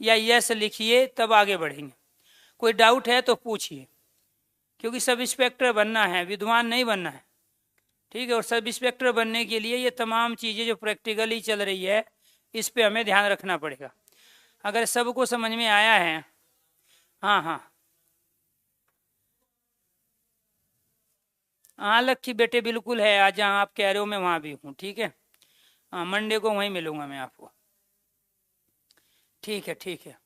या यस लिखिए, तब आगे बढ़ेंगे। कोई डाउट है तो पूछिए, क्योंकि सब इंस्पेक्टर बनना है, विद्वान नहीं बनना है। ठीक है। और सब इंस्पेक्टर बनने के लिए ये तमाम चीजें जो प्रैक्टिकली चल रही है, इस पे हमें ध्यान रखना पड़ेगा। अगर सबको समझ में आया है, हाँ हाँ हाँ लक्ष्य बेटे बिल्कुल है। आज जहाँ आप कह रहे हो मैं वहां भी हूँ। ठीक है। हाँ मंडे को वहीं मिलूंगा मैं आपको। ठीक है, ठीक है,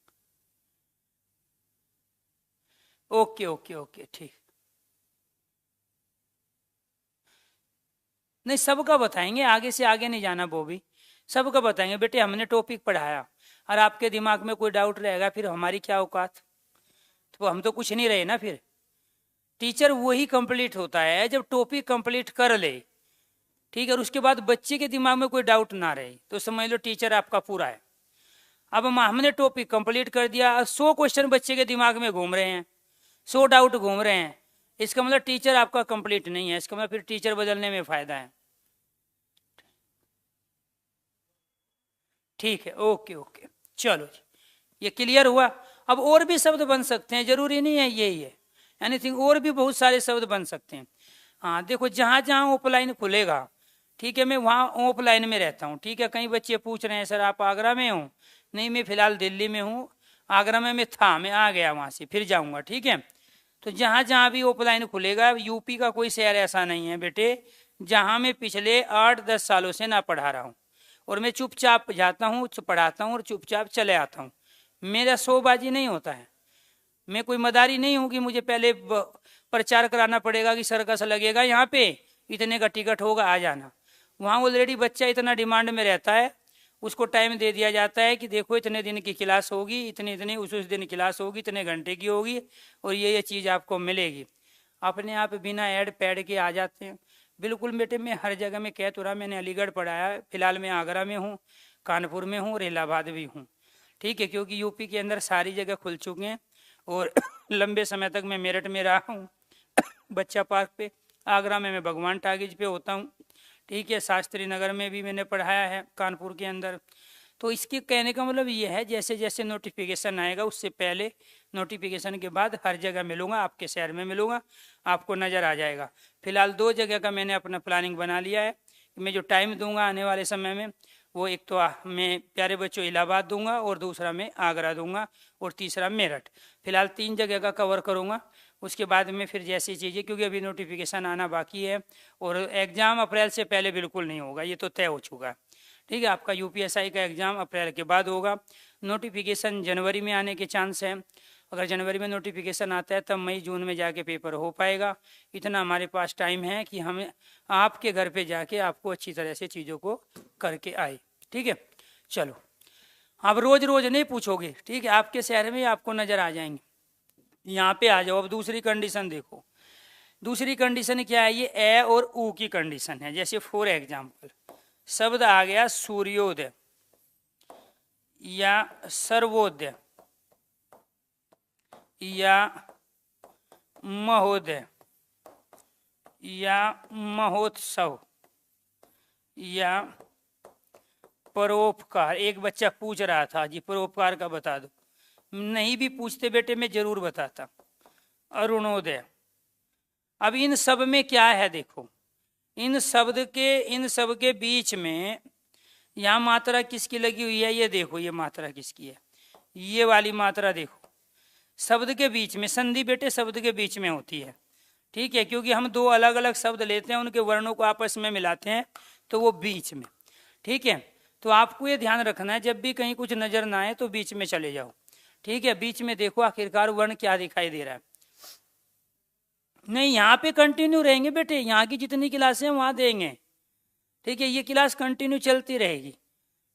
ओके ओके ओके ठीक। नहीं सबका बताएंगे, आगे से आगे नहीं जाना, वो भी सबका बताएंगे बेटे। हमने टॉपिक पढ़ाया और आपके दिमाग में कोई डाउट रहेगा फिर हमारी क्या औकात, तो हम तो कुछ नहीं रहे ना। फिर टीचर वही कंप्लीट होता है जब टॉपिक कंप्लीट कर ले। ठीक है। और उसके बाद बच्चे के दिमाग में कोई डाउट ना रहे तो समझ लो टीचर आपका पूरा है। अब हमने टॉपिक कंप्लीट कर दिया, 100 क्वेश्चन बच्चे के दिमाग में घूम रहे हैं, 100 डाउट घूम रहे हैं, इसका मतलब टीचर आपका कंप्लीट नहीं है। इसका मतलब फिर टीचर बदलने में फायदा है। ठीक है, ओके ओके, चलो जी, ये क्लियर हुआ। अब और भी शब्द बन सकते हैं, जरूरी नहीं है यही है, एनीथिंग, और भी बहुत सारे शब्द बन सकते हैं। हाँ देखो, जहाँ जहाँ ऑफलाइन खुलेगा, ठीक है, मैं वहाँ ऑफलाइन में रहता हूँ। ठीक है, कई बच्चे पूछ रहे हैं सर आप आगरा में हो? नहीं, मैं फिलहाल दिल्ली में हूँ, आगरा में मैं था, मैं आ गया वहाँ से, फिर जाऊँगा। ठीक है, तो जहाँ जहाँ भी ऑफलाइन खुलेगा, यूपी का कोई शहर ऐसा नहीं है बेटे जहाँ मैं पिछले 8-10 सालों से ना पढ़ा रहा हूँ, और मैं चुपचाप जाता हूँ, पढ़ाता हूँ और चुपचाप चले आता हूँ। मेरा शोबाजी नहीं होता है, मैं कोई मदारी नहीं हूँ कि मुझे पहले प्रचार कराना पड़ेगा कि सर्कस लगेगा यहाँ पे, इतने का टिकट होगा, आ जाना। वहाँ ऑलरेडी बच्चा इतना डिमांड में रहता है, उसको टाइम दे दिया जाता है कि देखो इतने दिन की क्लास होगी, इतने उस दिन क्लास होगी, इतने घंटे की होगी, और ये चीज़ आपको मिलेगी। अपने आप बिना ऐड पैड के आ जाते हैं। बिल्कुल बेटे, मैं हर जगह में कह तो रहा, मैंने अलीगढ़ पढ़ाया है, फिलहाल मैं आगरा में हूँ, कानपुर में हूँ और इलाहाबाद भी हूँ। ठीक है, क्योंकि यूपी के अंदर सारी जगह खुल चुके हैं, और लंबे समय तक मैं मेरठ में रहा हूँ बच्चा पार्क पे, आगरा में मैं भगवान टागिज पे होता हूँ। ठीक है, शास्त्री नगर में भी मैंने पढ़ाया है, कानपुर के अंदर। तो इसके कहने का मतलब ये है, जैसे जैसे नोटिफिकेशन आएगा उससे पहले, नोटिफिकेशन के बाद हर जगह मिलूंगा, आपके शहर में मिलूंगा, आपको नज़र आ जाएगा। फिलहाल 2 जगह का मैंने अपना प्लानिंग बना लिया है कि मैं जो टाइम दूंगा आने वाले समय में, वो एक तो मैं प्यारे बच्चों इलाहाबाद दूंगा, और दूसरा मैं आगरा दूंगा, और तीसरा मेरठ। फिलहाल 3 जगह का कवर करूंगा। उसके बाद में फिर जैसी चीज़ें, क्योंकि अभी नोटिफिकेशन आना बाकी है, और एग्ज़ाम अप्रैल से पहले बिल्कुल नहीं होगा, ये तो तय हो चुका है। ठीक है, आपका यूपीएसआई का एग्ज़ाम अप्रैल के बाद होगा। नोटिफिकेशन जनवरी में आने के चांस हैं। अगर जनवरी में नोटिफिकेशन आता है तब मई जून में जाके पेपर हो पाएगा। इतना हमारे पास टाइम है कि हमें आपके घर पे जाके आपको अच्छी तरह से चीज़ों को करके आए। ठीक है, चलो, आप रोज रोज नहीं पूछोगे, ठीक है, आपके शहर में आपको नज़र आ जाएंगे। यहाँ पे आ जाओ। अब दूसरी कंडीशन देखो, दूसरी कंडीशन क्या है, ये ए और ऊ की कंडीशन है। जैसे फॉर एग्जाम्पल शब्द आ गया सूर्योदय या सर्वोदय या महोदय या महोत्सव या परोपकार। एक बच्चा पूछ रहा था जी परोपकार का बता दो, नहीं भी पूछते बेटे मैं जरूर बताता। अरुणोदय। अब इन सब में क्या है देखो, इन सब के बीच में यहाँ मात्रा किसकी लगी हुई है, ये देखो, ये मात्रा किसकी है, ये वाली मात्रा देखो। शब्द के बीच में संधि बेटे शब्द के बीच में होती है। ठीक है, क्योंकि हम 2 अलग अलग शब्द लेते हैं, उनके वर्णों को आपस में मिलाते हैं, तो वो बीच में। ठीक है, तो आपको ये ध्यान रखना है, जब भी कहीं कुछ नजर ना आए तो बीच में चले जाओ। ठीक है, बीच में देखो आखिरकार वर्ण क्या दिखाई दे रहा है। नहीं, यहाँ पे कंटिन्यू रहेंगे बेटे, यहाँ की जितनी क्लासें हैं वहाँ देंगे। ठीक है, ये क्लास कंटिन्यू चलती रहेगी।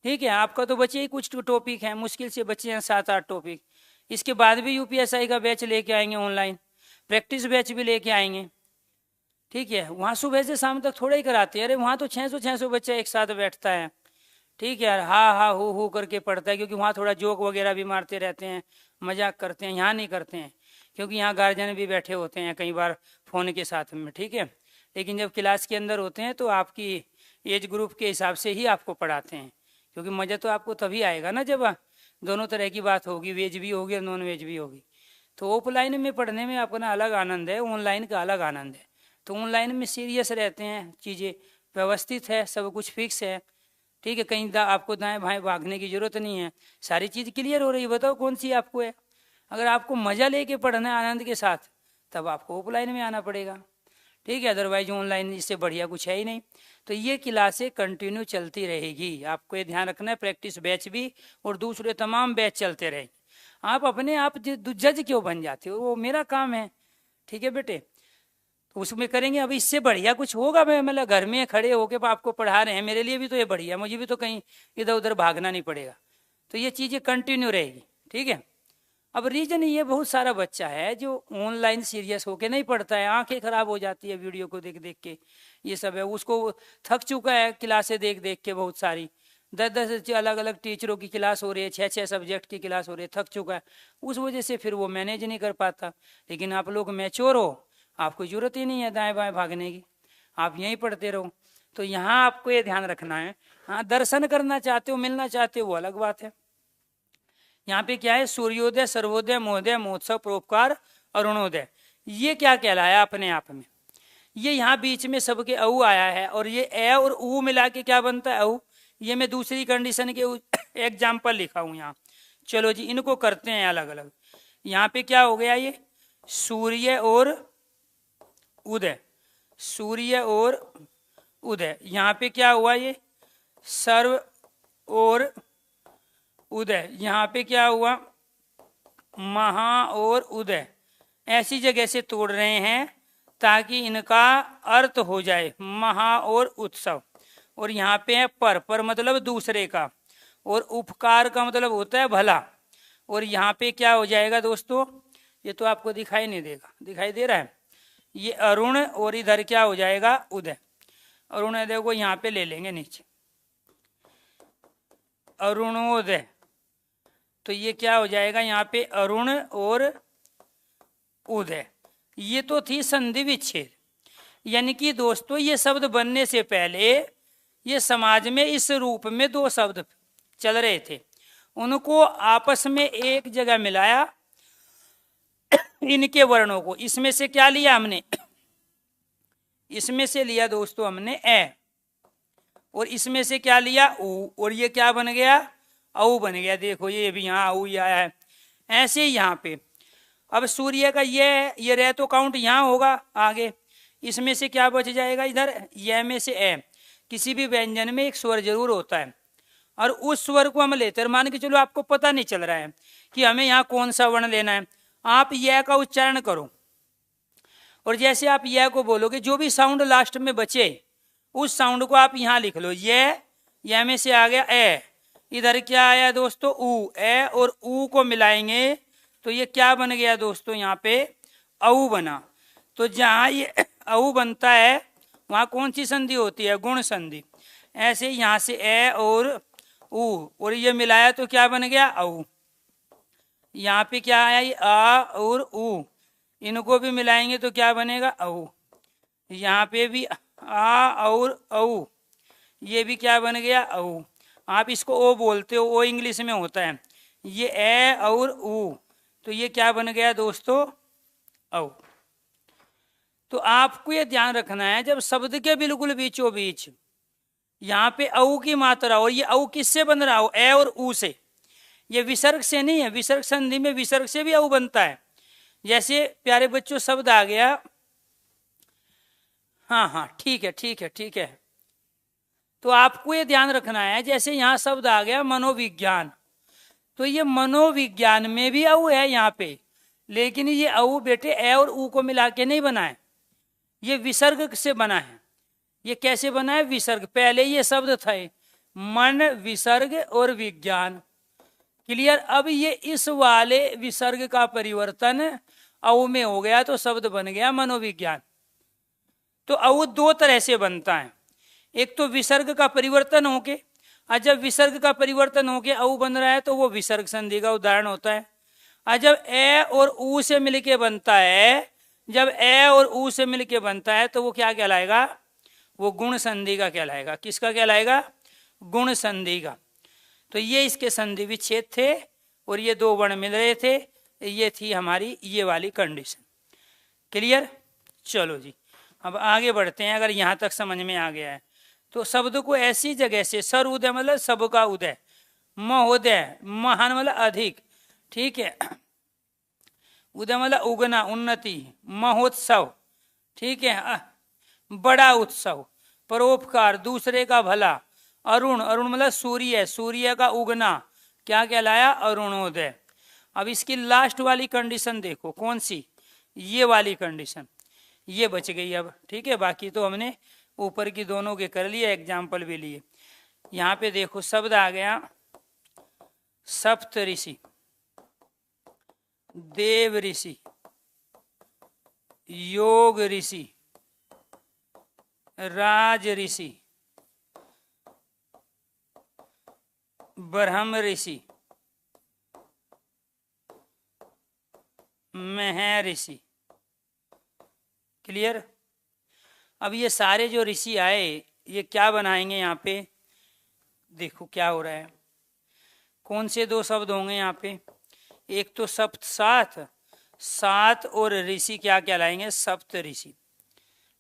ठीक है, आपका तो बचे ही कुछ टॉपिक हैं, मुश्किल से बचे हैं 7-8 टॉपिक। इसके बाद भी यूपीएसआई का बैच लेके आएंगे, ऑनलाइन प्रैक्टिस बैच भी लेके आएंगे। ठीक है, वहाँ सुबह से शाम तक थोड़ा ही कराते हैं, अरे वहाँ तो 600 बच्चा एक साथ बैठता है। ठीक है, हा हु करके पढ़ता है, क्योंकि वहाँ थोड़ा जोक वगैरह भी मारते रहते हैं, मजाक करते हैं। यहाँ नहीं करते हैं, क्योंकि यहाँ गार्जियन भी बैठे होते हैं कई बार फ़ोन के साथ में। ठीक है, लेकिन जब क्लास के अंदर होते हैं तो आपकी एज ग्रुप के हिसाब से ही आपको पढ़ाते हैं, क्योंकि मज़ा तो आपको तभी आएगा ना जब दोनों तरह की बात होगी, वेज भी होगी और नॉन वेज भी होगी। तो ऑफलाइन में पढ़ने में अपना अलग आनंद है, ऑनलाइन का अलग आनंद है। तो ऑनलाइन में सीरियस रहते हैं, चीज़ें व्यवस्थित है, सब कुछ फिक्स है। ठीक है, कहीं आपको दाएं बाएं भागने की जरूरत नहीं है, सारी चीज़ क्लियर हो रही है। बताओ कौन सी आपको है। अगर आपको मज़ा लेके पढ़ना है आनंद के साथ, तब आपको ऑफलाइन में आना पड़ेगा। ठीक है, अदरवाइज ऑनलाइन इससे बढ़िया कुछ है ही नहीं। तो ये क्लासें कंटिन्यू चलती रहेगी, आपको ये ध्यान रखना है। प्रैक्टिस बैच भी और दूसरे तमाम बैच चलते रहेंगे। आप अपने आप जज क्यों बन जाते हो, वो मेरा काम है। ठीक है बेटे, तो उसमें करेंगे। अब इससे बढ़िया कुछ होगा, मैं मतलब घर में खड़े होकर आपको पढ़ा रहे हैं, मेरे लिए भी तो ये बढ़िया, मुझे भी तो कहीं इधर उधर भागना नहीं पड़ेगा। तो ये चीज़ें कंटिन्यू रहेगी। ठीक है, अब रीजन ये, बहुत सारा बच्चा है जो ऑनलाइन सीरियस होके नहीं पढ़ता है, आंखें खराब हो जाती है वीडियो को देख देख के, ये सब है। उसको थक चुका है क्लासें देख देख के, बहुत सारी 10-10 अलग अलग टीचरों की क्लास हो रही है, 6-6 सब्जेक्ट की क्लास हो रही है, थक चुका है, उस वजह से फिर वो मैनेज नहीं कर पाता। लेकिन आप लोग मैच्योर हो, आपको जरूरत ही नहीं है दाएं बाएं भागने की, आप यहीं पढ़ते रहो। तो यहाँ आपको ये ध्यान रखना है। हाँ, दर्शन करना चाहते हो, मिलना चाहते हो, वो अलग बात है। यहाँ पे क्या है, सूर्योदय, सर्वोदय, महोदय, महोत्सव, परोपकार, अरुणोदय, ये क्या कहलाया अपने आप में। ये यहाँ बीच में सबके अऊ आया है, और ये ए और ऊ मिला के क्या बनता है, अऊ। ये मैं दूसरी कंडीशन के एग्जाम्पल लिखा हूं यहाँ। चलो जी, इनको करते हैं अलग अलग। यहाँ पे क्या हो गया, ये सूर्य और उदय, सूर्य और उदय। यहाँ पे क्या हुआ, ये सर्व और उदय। यहाँ पे क्या हुआ, महा और उदय। ऐसी जगह से तोड़ रहे हैं ताकि इनका अर्थ हो जाए, महा और उत्सव। और यहाँ पे है पर मतलब दूसरे का, और उपकार का मतलब होता है भला। और यहाँ पे क्या हो जाएगा दोस्तों, ये तो आपको दिखाई नहीं देगा, दिखाई दे रहा है, ये अरुण, और इधर क्या हो जाएगा, उदय। अरुणोदय को यहाँ पे ले लेंगे नीचे, अरुणोदय। तो ये क्या हो जाएगा यहाँ पे, अरुण और उदय। ये तो थी संधि विच्छेद। यानी कि दोस्तों, ये शब्द बनने से पहले ये समाज में इस रूप में दो शब्द चल रहे थे, उनको आपस में एक जगह मिलाया, इनके वर्णों को। इसमें से क्या लिया हमने, इसमें से लिया दोस्तों हमने ए, और इसमें से क्या लिया, ऊ, और ये क्या बन गया, औ बन गया। देखो ये भी यहाँ औ आया है। ऐसे ही यहाँ पे अब सूर्य का ये रह तो काउंट यहाँ होगा आगे, इसमें से क्या बच जाएगा, इधर ये में से ए। किसी भी व्यंजन में एक स्वर जरूर होता है, और उस स्वर को हम लेते हैं। मान के चलो आपको पता नहीं चल रहा है कि हमें यहाँ कौन सा वर्ण लेना है, आप यह का उच्चारण करो, और जैसे आप यह को बोलोगे, जो भी साउंड लास्ट में बचे उस साउंड को आप यहाँ लिख लो। ये में से आ गया ए, इधर क्या आया दोस्तों, ऊ। ए और ऊ को मिलाएंगे तो ये क्या बन गया दोस्तों, यहाँ पे औ बना। तो जहाँ ये औ बनता है वहाँ कौन सी संधि होती है, गुण संधि। ऐसे यहाँ से ए और ऊ, और ये मिलाया तो क्या बन गया, औ। यहाँ पे क्या आया, ये आ और ऊ, इनको भी मिलाएंगे तो क्या बनेगा, औ। यहाँ पे भी आ और औ, ये भी क्या बन गया, औ। आप इसको ओ बोलते हो, ओ इंग्लिश में होता है। ये ए और ऊ, तो ये क्या बन गया दोस्तों, औ। तो आपको ये ध्यान रखना है, जब शब्द के बिल्कुल बीचों बीच यहाँ पे औ की मात्रा, और ये औ किससे बन रहा हो, ए और ऊ से, ये विसर्ग से नहीं है। विसर्ग संधि में विसर्ग से भी औ बनता है। जैसे प्यारे बच्चों शब्द आ गया, हाँ ठीक है ठीक है ठीक है। तो आपको ये ध्यान रखना है, जैसे यहाँ शब्द आ गया मनोविज्ञान, तो ये मनोविज्ञान में भी औ है यहाँ पे, लेकिन ये औ बेटे ए और ऊ को मिला के नहीं बना है, ये विसर्ग से बना है। ये कैसे बना है, विसर्ग। पहले ये शब्द थे मन, विसर्ग और विज्ञान, क्लियर। अब ये इस वाले विसर्ग का परिवर्तन औ में हो गया, तो शब्द बन गया मनोविज्ञान। तो औ दो तरह से बनता है, एक तो विसर्ग का परिवर्तन होके, और जब विसर्ग का परिवर्तन होके औ बन रहा है तो वो विसर्ग संधि का उदाहरण होता है। और जब ए और ऊ से मिलके बनता है, जब ए और ऊ से मिलके बनता है तो वो क्या कहलाएगा, वो गुण संधि का कहलाएगा। किसका कहलाएगा, गुण संधि का। तो ये इसके संधि विच्छेद थे, और ये दो वर्ण मिल रहे थे, ये थी हमारी ये वाली कंडीशन। क्लियर। चलो जी, अब आगे बढ़ते हैं। अगर यहाँ तक समझ में आ गया है तो शब्द को ऐसी जगह से, सर उदय मतलब सबका उदय, महोदय महान मतलब अधिक, ठीक है, उदय मतलब उगना, उन्नति, महोत्सव, ठीक है, बड़ा उत्सव, परोपकार दूसरे का भला, अरुण, अरुण मतलब सूर्य, सूर्य का उगना क्या कहलाया, अरुणोदय। अब इसकी लास्ट वाली कंडीशन देखो, कौन सी, ये वाली कंडीशन, ये बच गई अब, ठीक है। बाकी तो हमने ऊपर की दोनों के कर लिए, एग्जाम्पल भी लिए। यहाँ पे देखो शब्द आ गया सप्तऋषि, देव ऋषि, योग ऋषि, राज ऋषि, ब्रह्म ऋषि, महर्षि। क्लियर? अब ये सारे जो ऋषि आए ये क्या बनाएंगे यहाँ पे? देखो क्या हो रहा है। कौन से दो शब्द होंगे यहाँ पे? एक तो सप्त सात, सात और ऋषि क्या कहलाएंगे? सप्त ऋषि।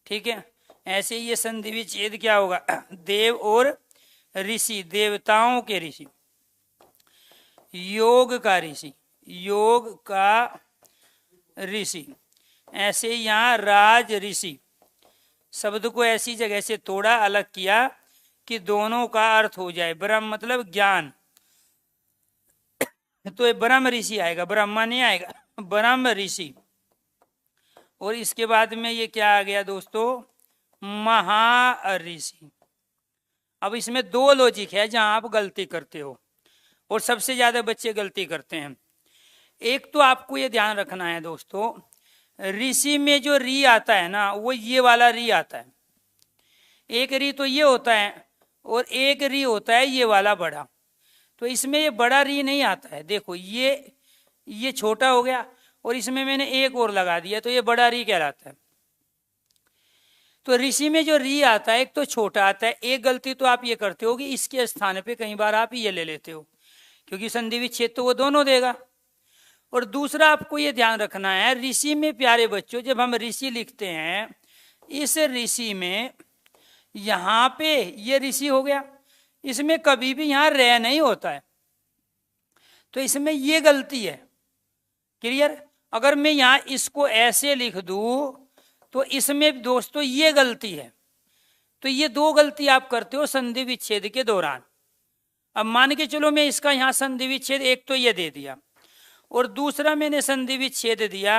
ठीक है। ऐसे ही ये संधि विच्छेद क्या होगा? देव और ऋषि, देवताओं के ऋषि, योग का ऋषि, योग का ऋषि। ऐसे यहाँ राज ऋषि शब्द को ऐसी जगह से तोड़ा, अलग किया कि दोनों का अर्थ हो जाए। ब्रह्म मतलब ज्ञान, तो ये ब्रह्म ऋषि आएगा, ब्रह्मा नहीं आएगा, ब्रह्म ऋषि। और इसके बाद में ये क्या आ गया दोस्तों? महर्षि। अब इसमें दो लॉजिक है जहां आप गलती करते हो और सबसे ज्यादा बच्चे गलती करते हैं। एक तो आपको ये ध्यान रखना है दोस्तों, ऋषि में जो री आता है ना, वो ये वाला री आता है। एक री तो ये होता है और एक री होता है ये वाला बड़ा। तो इसमें ये बड़ा री नहीं आता है। देखो ये छोटा हो गया और इसमें मैंने एक और लगा दिया, तो ये बड़ा री कहलाता है। तो ऋषि में जो री आता है एक तो छोटा आता है। एक गलती तो आप ये करते हो कि इसके स्थान पे कई बार आप ये ले लेते हो, क्योंकि संधि विच्छेद तो वो दोनों देगा। और दूसरा आपको ये ध्यान रखना है, ऋषि में प्यारे बच्चों जब हम ऋषि लिखते हैं, इस ऋषि में यहां पे ये ऋषि हो गया, इसमें कभी भी यहां रह नहीं होता है, तो इसमें ये गलती है। क्लियर? अगर मैं यहां इसको ऐसे लिख दूं तो इसमें दोस्तों ये गलती है। तो ये दो गलती आप करते हो संधि विच्छेद के दौरान। अब मान के चलो मैं इसका यहां संधि विच्छेद एक तो ये दे दिया और दूसरा मैंने संधि विच्छेद दिया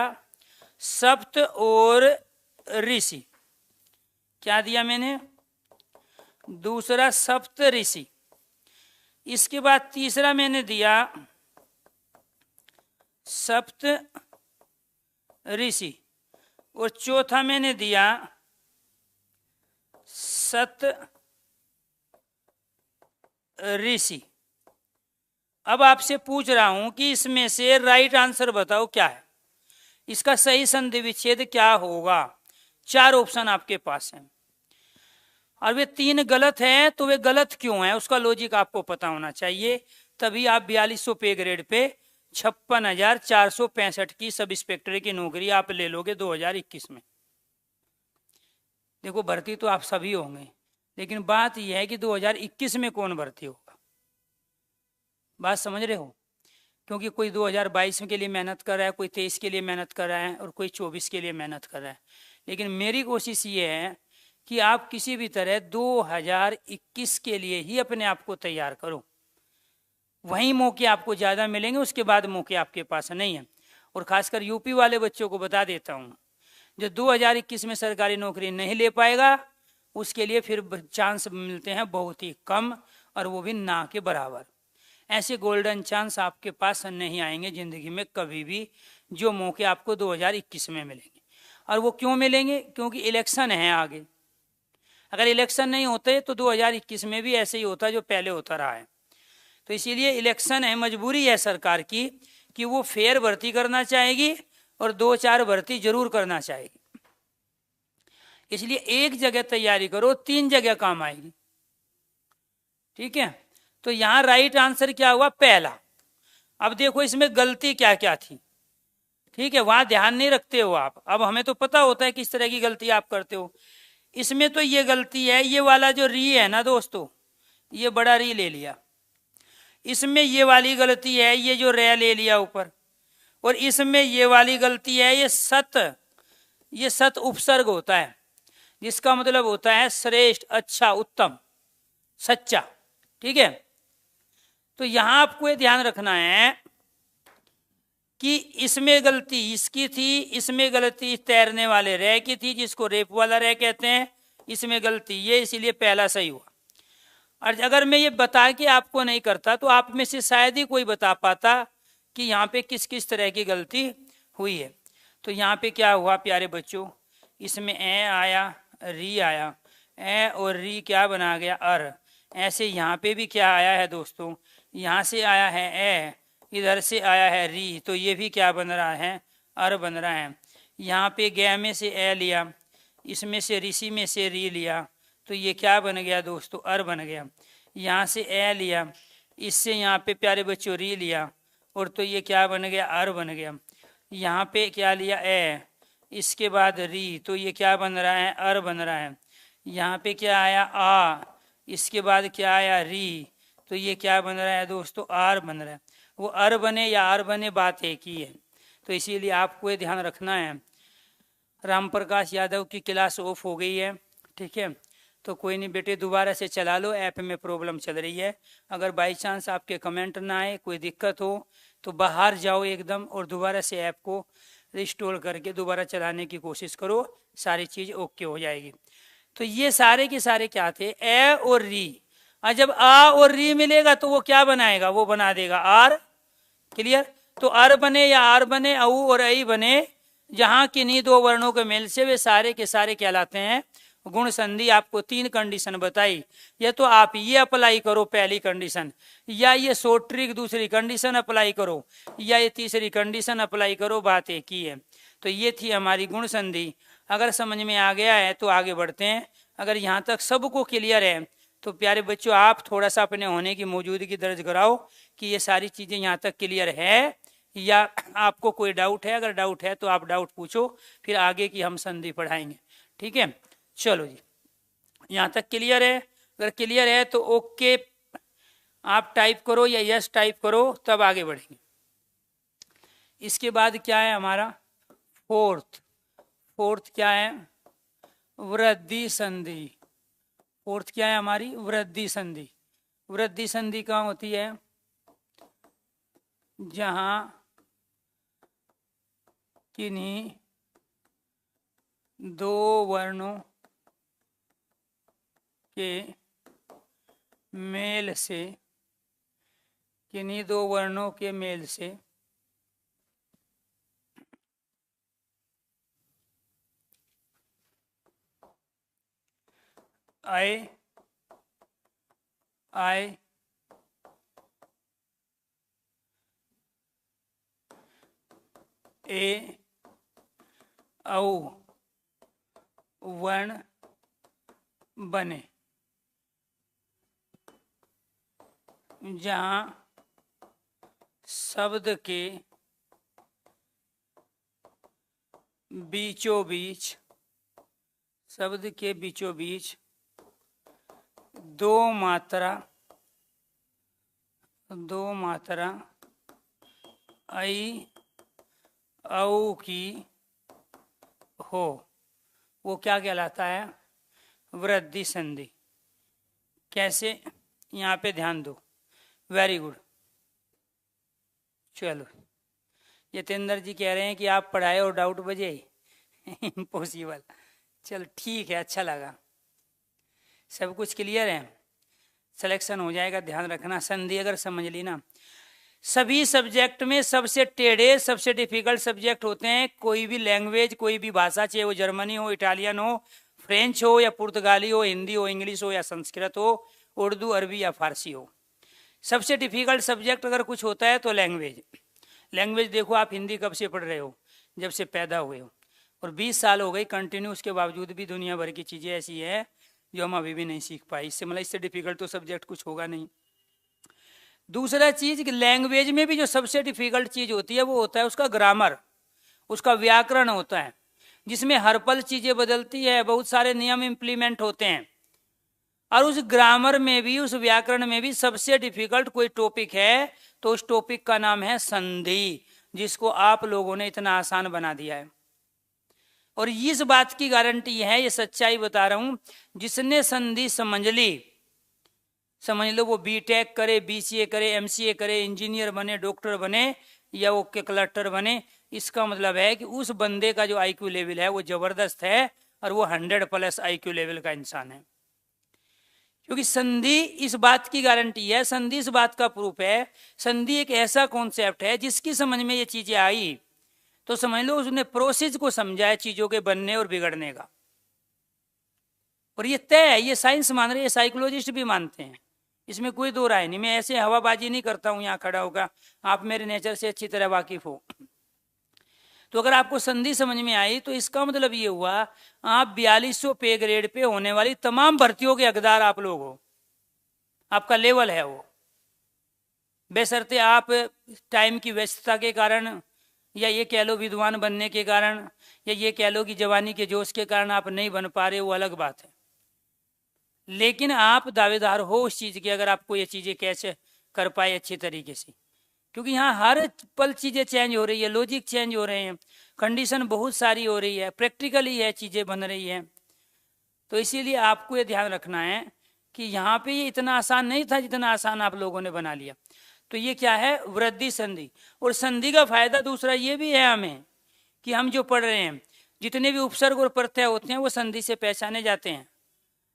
सप्त और ऋषि। क्या दिया मैंने? दूसरा सप्त ऋषि। इसके बाद तीसरा मैंने दिया सप्त ऋषि और चौथा मैंने दिया सत ऋषि। अब आपसे पूछ रहा हूं कि इसमें से राइट आंसर बताओ क्या है, इसका सही संधि विच्छेद क्या होगा। चार ऑप्शन आपके पास हैं और वे तीन गलत हैं, तो वे गलत क्यों हैं उसका लॉजिक आपको पता होना चाहिए। तभी आप 4200 पे ग्रेड पे 56,465 की सब इंस्पेक्टर की नौकरी आप ले लोगे 2021 में। देखो भर्ती तो आप सभी होंगे, लेकिन बात यह है कि 2021 में कौन भर्ती होगा। बात समझ रहे हो? क्योंकि कोई 2022 के लिए मेहनत कर रहा है, कोई 23 के लिए मेहनत कर रहा है और कोई 24 के लिए मेहनत कर रहा है। लेकिन मेरी कोशिश ये है कि आप किसी भी तरह 2021 के लिए ही अपने आप को तैयार करो। वहीं मौके आपको ज़्यादा मिलेंगे, उसके बाद मौके आपके पास नहीं है। और खासकर यूपी वाले बच्चों को बता देता हूँ, जो 2021 में सरकारी नौकरी नहीं ले पाएगा उसके लिए फिर चांस मिलते हैं बहुत ही कम, और वो भी ना के बराबर। ऐसे गोल्डन चांस आपके पास नहीं आएंगे ज़िंदगी में कभी भी, जो मौके आपको 2021 में मिलेंगे। और वो क्यों मिलेंगे? क्योंकि इलेक्शन है आगे। अगर इलेक्शन नहीं होते तो 2021 में भी ऐसे ही होता जो पहले होता रहा है। तो इसीलिए इलेक्शन है, मजबूरी है सरकार की कि वो फेयर भर्ती करना चाहेगी और 2-4 भर्ती जरूर करना चाहेगी। इसलिए एक जगह तैयारी करो, 3 जगह काम आएगी। ठीक है? तो यहां राइट आंसर क्या हुआ? पहला। अब देखो इसमें गलती क्या क्या थी। ठीक है, वहां ध्यान नहीं रखते हो आप। अब हमें तो पता होता है किस तरह की गलती आप करते हो। इसमें तो ये गलती है, ये वाला जो री है ना दोस्तों, ये बड़ा री ले लिया। इसमें ये वाली गलती है, ये जो रे ले लिया ऊपर। और इसमें ये वाली गलती है, ये सत उपसर्ग होता है, जिसका मतलब होता है श्रेष्ठ, अच्छा, उत्तम, सच्चा। ठीक है? तो यहां आपको ये ध्यान रखना है कि इसमें गलती इसकी थी, इसमें गलती तैरने वाले रे की थी, जिसको रेप वाला रे कहते हैं। इसमें गलती ये, इसीलिए पहला सही हुआ। और अगर मैं ये बता के आपको नहीं करता तो आप में से शायद ही कोई बता पाता कि यहाँ पे किस किस तरह की गलती हुई है। तो यहाँ पे क्या हुआ प्यारे बच्चों, इसमें ए आया, री आया, ए और री क्या बना गया, अर। ऐसे यहाँ पे भी क्या आया है दोस्तों, यहाँ से आया है ए, इधर से आया है री, तो ये भी क्या बन रहा है, अर बन रहा है। यहाँ पे गया में से ए लिया, इसमें से ऋषि में से री लिया, तो ये क्या बन गया दोस्तों, अर बन गया। यहाँ से ए लिया, इससे यहाँ पे प्यारे बच्चों री लिया, और तो ये क्या बन गया, अर बन गया। यहाँ पे क्या लिया, ए, इसके बाद री, तो ये क्या बन रहा है, अर बन रहा है। यहाँ पे क्या आया, आ, इसके बाद क्या आया, री, तो ये क्या बन रहा है दोस्तों, आर बन रहा है। वो अर बने या आर बने, बात एक ही है। तो इसीलिए आपको ये ध्यान रखना है। राम प्रकाश यादव की क्लास ऑफ हो गई है, ठीक है, तो कोई नहीं बेटे, दोबारा से चला लो, ऐप में प्रॉब्लम चल रही है। अगर बाई चांस आपके कमेंट ना आए, कोई दिक्कत हो, तो बाहर जाओ एकदम और दोबारा से ऐप को रिस्टोर करके दोबारा चलाने की कोशिश करो, सारी चीज़ ओके हो जाएगी। तो ये सारे के सारे क्या थे, ए और री। और जब आ और री मिलेगा तो वो क्या बनाएगा, वो बना देगा आर। क्लियर। तो अर बने या आर बने, औ और ऐ बने, जहां किन्हीं दो वर्णों के मेल से वे सारे के सारे कहलाते हैं गुण संधि। आपको 3 कंडीशन बताई, या तो आप ये अप्लाई करो पहली कंडीशन, या ये शॉर्ट ट्रिक दूसरी कंडीशन अप्लाई करो, या ये तीसरी कंडीशन अप्लाई करो, बात एक ही है। तो ये थी हमारी गुण संधि। अगर समझ में आ गया है तो आगे बढ़ते हैं। अगर यहाँ तक सबको क्लियर है तो प्यारे बच्चों आप थोड़ा सा अपने होने की मौजूदगी दर्ज कराओ कि ये सारी चीजें यहाँ तक क्लियर है, या आपको कोई डाउट है। अगर डाउट है तो आप डाउट पूछो, फिर आगे की हम संधि पढ़ाएंगे, ठीक है। चलो जी, यहाँ तक क्लियर है। अगर क्लियर है तो ओके आप टाइप करो या यस टाइप करो, तब आगे बढ़ेंगे। इसके बाद क्या है हमारा फोर्थ। फोर्थ क्या है, वृद्धि संधि। फोर्थ क्या है हमारी, वृद्धि संधि। वृद्धि संधि कहाँ होती है, जहां किन्हीं दो वर्णों के मेल से, किन्हीं दो वर्णों के मेल से आए आए ए औ वर्ण बने, जहां शब्द के बीचों बीच, शब्द के बीचों बीच दो मात्रा ऐ औ की हो, वो क्या कहलाता है, वृद्धि संधि। कैसे, यहाँ पे ध्यान दो, वेरी गुड। चलो, यतेंद्र जी कह रहे हैं कि आप पढ़ाए और डाउट बजे, इम्पॉसिबल। चलो ठीक है, अच्छा लगा, सब कुछ क्लियर है, सिलेक्शन हो जाएगा। ध्यान रखना, संधि अगर समझ ली ना, सभी सब्जेक्ट में सबसे टेढ़े सबसे डिफिकल्ट सब्जेक्ट होते हैं। कोई भी लैंग्वेज, कोई भी भाषा, चाहे वो जर्मनी हो, इटालियन हो, फ्रेंच हो या पुर्तगाली हो, हिंदी हो, इंग्लिश हो या संस्कृत हो, उर्दू, अरबी या फारसी हो, सबसे डिफिकल्ट सब्जेक्ट अगर कुछ होता है तो लैंग्वेज। लैंग्वेज देखो, आप हिंदी कब से पढ़ रहे हो, जब से पैदा हुए हो, और 20 साल हो गई कंटिन्यू, उसके बावजूद भी दुनिया भर की चीज़ें ऐसी है जो हम अभी भी नहीं सीख पाए। इससे मतलब इससे डिफिकल्ट तो सब्जेक्ट कुछ होगा नहीं। दूसरा चीज कि लैंग्वेज में भी जो सबसे डिफिकल्ट चीज होती है वो होता है उसका ग्रामर, उसका व्याकरण होता है, जिसमें हर पल चीजें बदलती है, बहुत सारे नियम इम्प्लीमेंट होते हैं। और उस ग्रामर में भी, उस व्याकरण में भी सबसे डिफिकल्ट कोई टॉपिक है तो उस टॉपिक का नाम है संधि, जिसको आप लोगों ने इतना आसान बना दिया है। और इस बात की गारंटी है, ये सच्चाई बता रहा हूं, जिसने संधि समझ ली, समझ लो वो बीटेक करे, बीसीए करे, एमसीए करे, इंजीनियर बने, डॉक्टर बने या वो कलेक्टर बने, इसका मतलब है कि उस बंदे का जो आईक्यू लेवल है वो जबरदस्त है और वो 100+ आईक्यू लेवल का इंसान है। क्योंकि संधि इस बात की गारंटी है, संधि इस बात का प्रूफ है, संधि एक ऐसा कॉन्सेप्ट है जिसकी समझ में ये चीजें आई तो समझ लो उसने प्रोसेस को समझा है चीजों के बनने और बिगड़ने का। और ये तय है, ये साइंस मान रही है, साइकोलॉजिस्ट भी मानते हैं, इसमें कोई दो राय नहीं। मैं ऐसे हवाबाजी नहीं करता हूं यहाँ खड़ा होगा, आप मेरे नेचर से अच्छी तरह वाकिफ हो। तो अगर आपको संधि समझ में आई तो इसका मतलब ये हुआ आप 4200 पे ग्रेड पे होने वाली तमाम भर्तियों के हकदार आप लोग हो, आपका लेवल है वो, बेशर्ते आप टाइम की व्यस्तता के कारण या ये कह लो विद्वान बनने के कारण या ये कह लो कि जवानी के जोश के कारण आप नहीं बन पा रहे, वो अलग बात है। लेकिन आप दावेदार हो उस चीज के, अगर आपको ये चीजें कैसे कर पाए अच्छी तरीके से, क्योंकि यहाँ हर पल चीजें चेंज हो रही है, लॉजिक चेंज हो रहे हैं, कंडीशन बहुत सारी हो रही है, प्रैक्टिकली है चीजें बन रही है। तो इसीलिए आपको ये ध्यान रखना है कि यहाँ पे ये इतना आसान नहीं था जितना आसान आप लोगों ने बना लिया। तो ये क्या है, वृद्धि संधि। और संधि का फायदा दूसरा ये भी है हमें कि हम जो पढ़ रहे हैं जितने भी उपसर्ग और प्रत्यय होते हैं वो संधि से पहचाने जाते हैं।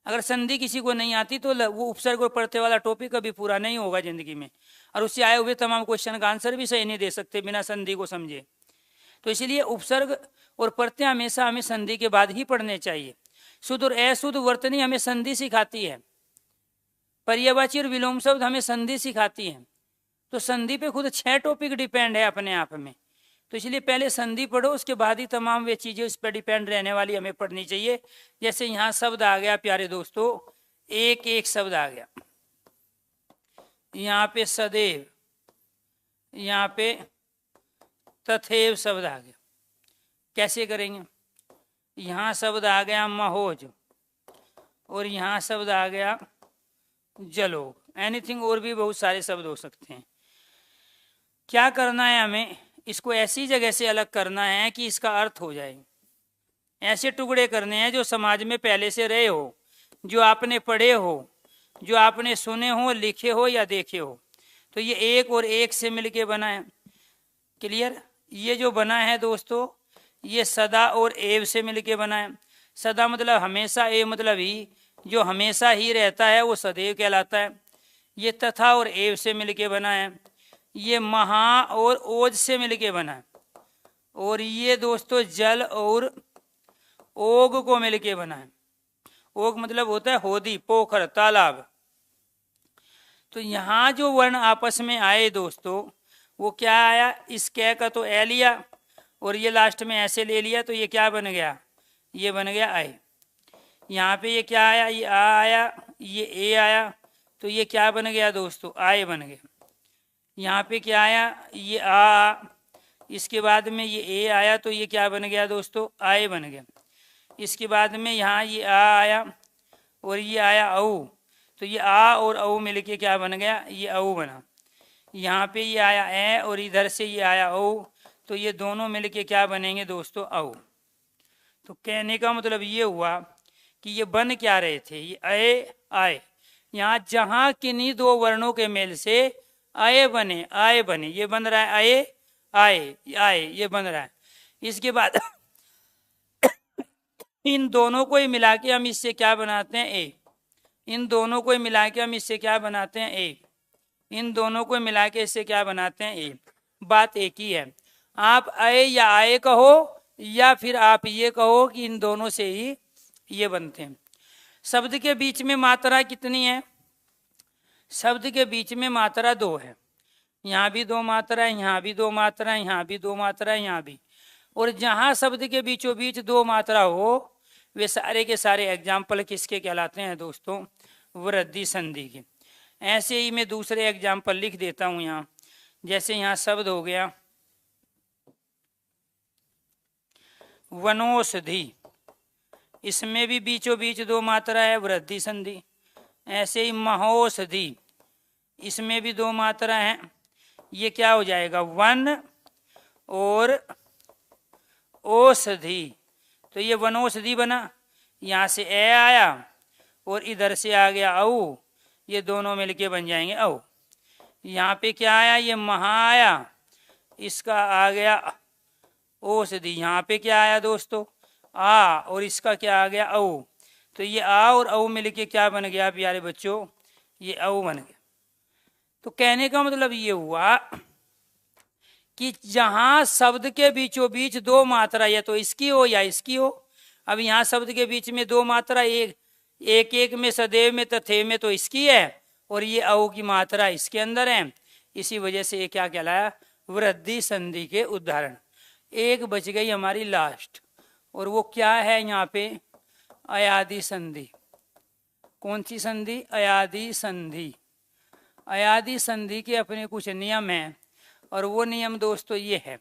अगर संधि किसी को नहीं आती तो वो उपसर्ग और प्रत्यय वाला टॉपिक कभी पूरा नहीं होगा जिंदगी में, और उससे आए हुए तमाम क्वेश्चन का आंसर भी सही नहीं दे सकते बिना संधि को समझे। तो इसीलिए उपसर्ग और प्रत्यय हमेशा हमें संधि के बाद ही पढ़ने चाहिए। शुद्ध और अशुद्ध वर्तनी हमें संधि सिखाती है, पर्यायवाची और विलोम शब्द हमें संधि सिखाती है। तो संधि पे खुद 6 टॉपिक डिपेंड है अपने आप में। तो इसलिए पहले संधि पढ़ो, उसके बाद ही तमाम वे चीजें उस पर डिपेंड रहने वाली हमें पढ़नी चाहिए। जैसे यहाँ शब्द आ गया प्यारे दोस्तों, एक एक शब्द आ गया, यहाँ पे सदैव, यहाँ पे तथैव शब्द आ गया। कैसे करेंगे, यहाँ शब्द आ गया महोज और यहाँ शब्द आ गया जलोग, एनीथिंग, और भी बहुत सारे शब्द हो सकते हैं। क्या करना है हमें, इसको ऐसी जगह से अलग करना है कि इसका अर्थ हो जाए। ऐसे टुकड़े करने हैं जो समाज में पहले से रहे हो, जो आपने पढ़े हो, जो आपने सुने हो, लिखे हो या देखे हो। तो ये एक और एक से मिलके बना है। क्लियर, ये जो बना है दोस्तों ये सदा और एव से मिलके बना है। सदा मतलब हमेशा, एव मतलब ही, जो हमेशा ही रहता है वो सदैव कहलाता है। ये तथा और एव से मिलके बना है। ये महा और ओज से मिलके बना है। और ये दोस्तों जल और ओग को मिलके बना है। ओग मतलब होता है होदी, पोखर, तालाब। तो यहाँ जो वर्ण आपस में आए दोस्तों वो क्या आया, इस कै का तो ए लिया और ये लास्ट में ऐसे ले लिया, तो ये क्या बन गया, ये बन गया आए। यहाँ पे ये क्या आया, ये आ आया, ये ए आया, तो ये क्या बन गया दोस्तों, आए बन गया। यहाँ पे क्या आया, ये आ, इसके बाद में ये ए आया, तो ये क्या बन गया दोस्तों, आए बन गया। इसके बाद में यहाँ ये आ आया और ये आया औ, तो ये आ और औ मिलके क्या बन गया, ये औ बना। यहाँ पे ये आया ए और इधर से ये आया औ, तो ये दोनों मिलके क्या बनेंगे दोस्तों, औ। तो कहने का मतलब ये हुआ कि ये बन क्या रहे थे, ये अय आए। यहाँ जहां किन्हीं दो वर्णों के मेल से आए बने, आए बने, ये बन रहा है आए आए आए, ये बन रहा है। इसके बाद इन दोनों को ही मिला के हम इससे क्या बनाते हैं, ए। इन दोनों को ही मिला के हम इससे क्या बनाते हैं, ए। इन दोनों को मिला के इससे क्या बनाते हैं, ए। बात एक ही है, आप आए या आए कहो या फिर आप ये कहो कि इन दोनों से ही ये बनते हैं। शब्द के बीच में मात्रा कितनी है, शब्द के बीच में मात्रा 2 है। यहाँ भी 2 मात्रा है, यहाँ भी 2 मात्रा है, यहाँ भी 2 मात्रा है, यहाँ भी। और जहाँ शब्द के बीचों बीच 2 मात्रा हो वे सारे के सारे एग्जाम्पल किसके कहलाते हैं दोस्तों, वृद्धि संधि के। ऐसे ही मैं दूसरे एग्जाम्पल लिख देता हूँ यहाँ। जैसे यहाँ शब्द हो गया वनौषधि, इसमें भी बीचों बीच 2 मात्रा है, वृद्धि संधि। ऐसे ही महौषधि, इसमें भी 2 मात्रा है, ये क्या हो जाएगा, वन और औषधि। तो ये वनौषधि बना, यहाँ से ए आया और इधर से आ गया औ, ये दोनों मिलके बन जाएंगे औ। यहाँ पे क्या आया, ये महा आया, इसका आ गया औषधि। यहाँ पे क्या आया दोस्तों, आ, और इसका क्या आ गया औ। तो ये आ और औ मिलके क्या बन गया प्यारे बच्चों, ये औ बन गया। तो कहने का मतलब ये हुआ कि जहां शब्द के बीचों बीच दो मात्रा या तो इसकी हो या इसकी हो। अब यहाँ शब्द के बीच में दो मात्रा, एक एक में सदैव में तथे में तो इसकी है, और ये औ की मात्रा इसके अंदर है। इसी वजह से ये क्या कहलाया, वृद्धि संधि के उदाहरण। एक बच गई हमारी लास्ट, और वो क्या है यहाँ पे, अयादि संधि। कौन सी संधि, अयादि संधि। अयादि संधि के अपने कुछ नियम हैं, और वो नियम दोस्तों ये है।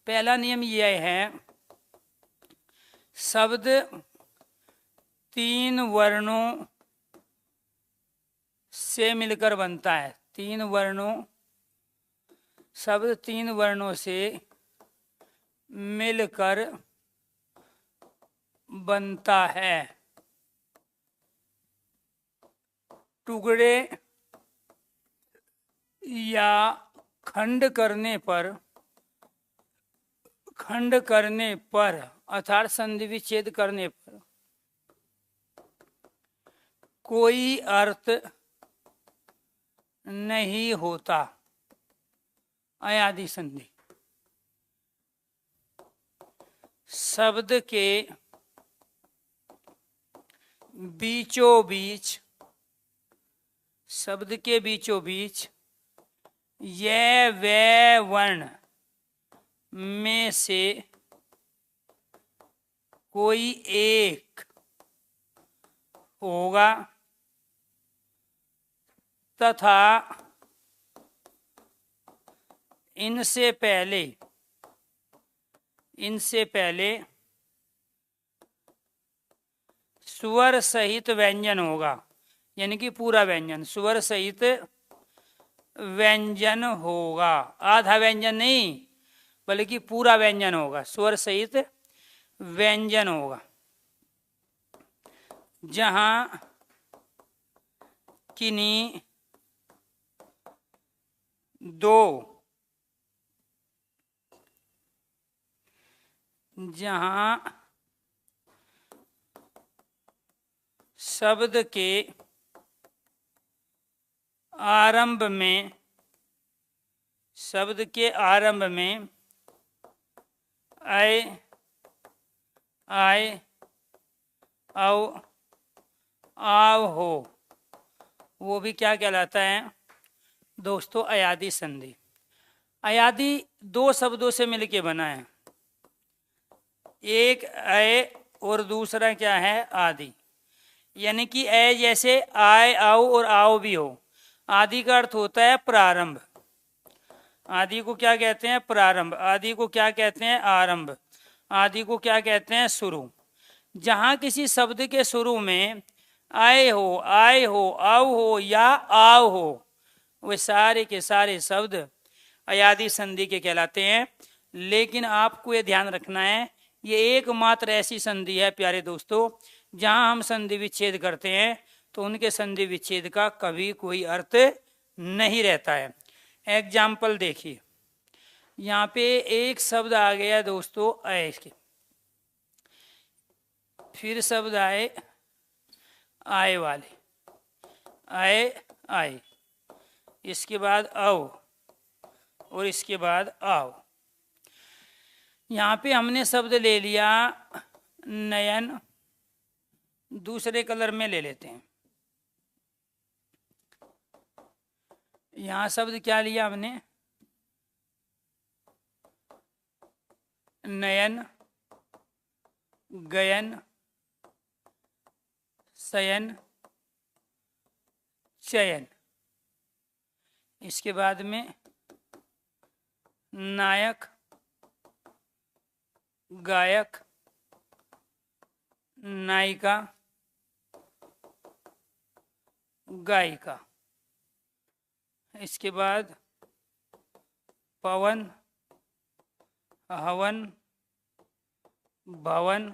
पहला नियम यह है, शब्द तीन वर्णों से मिलकर बनता है। तीन वर्णों, शब्द तीन वर्णों से मिलकर बनता है। टुकड़े या खंड करने पर अर्थात संधि विच्छेद करने पर कोई अर्थ नहीं होता। अयादि संधि, शब्द के बीचों बीच यह वे वर्ण में से कोई एक होगा तथा इनसे पहले स्वर सहित व्यंजन होगा। यानी कि पूरा व्यंजन, स्वर सहित व्यंजन होगा, आधा व्यंजन नहीं बल्कि पूरा व्यंजन होगा, स्वर सहित व्यंजन होगा। जहां किन्हीं जहां शब्द के आरंभ में ऐ, आय, औ, आव हो, वो भी क्या कहलाता है दोस्तों, अयादि संधि। अयादि दो शब्दों से मिलके बना है, एक ऐ और दूसरा क्या है, आदि। यानी कि ऐ जैसे आय, आओ और आओ भी हो। आदि का अर्थ होता है प्रारंभ। आदि को क्या कहते हैं, प्रारंभ। आदि को क्या कहते हैं, आरंभ। आदि को क्या कहते हैं, शुरू। जहां किसी शब्द के शुरू में आय हो, आय हो, आओ हो या आव हो, वे सारे के सारे शब्द अयादि संधि के कहलाते हैं। लेकिन आपको ये ध्यान रखना है, ये एकमात्र ऐसी संधि है प्यारे दोस्तों, जहां हम संधि विच्छेद करते हैं तो उनके संधि विच्छेद का कभी कोई अर्थ नहीं रहता है। एग्जाम्पल देखिए, यहाँ पे एक शब्द आ गया दोस्तों ऐ के, फिर शब्द आए आय वाले, आय, आय, इसके बाद आओ और इसके बाद आओ। यहाँ पे हमने शब्द ले लिया नयन, दूसरे कलर में ले लेते हैं। यहाँ शब्द क्या लिया हमने, नयन, गयन, शयन, चयन। इसके बाद में नायक, गायक, नायिका, गायिका। इसके बाद पवन, हवन, भवन,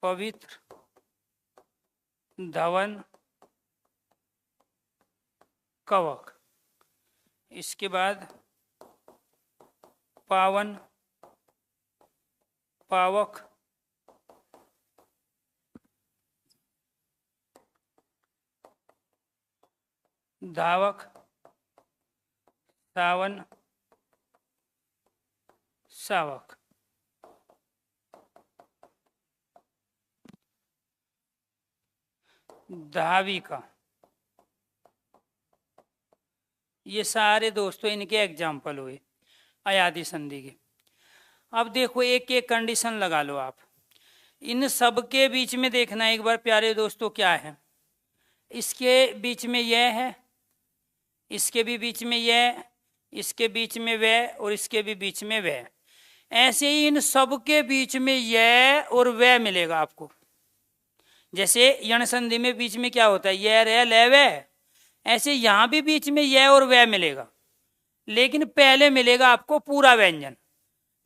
पवित्र, धवन, कवक। इसके बाद पावन, पावक, धावक, सावन, सावक। धाविका, ये सारे दोस्तों इनके एग्जाम्पल हुए अयादी संधि के। अब देखो एक एक कंडीशन लगा लो आप। इन सब के बीच में देखना एक बार प्यारे दोस्तों क्या है। इसके बीच में यह है, इसके भी बीच में यह, इसके बीच में वह, और इसके भी बीच में वह। ऐसे ही इन सब के बीच में यह और वह मिलेगा आपको। जैसे यण संधि में बीच में क्या होता है, यह रह ले वह, ऐसे यहां भी बीच में यह और वह मिलेगा। लेकिन पहले मिलेगा आपको पूरा व्यंजन।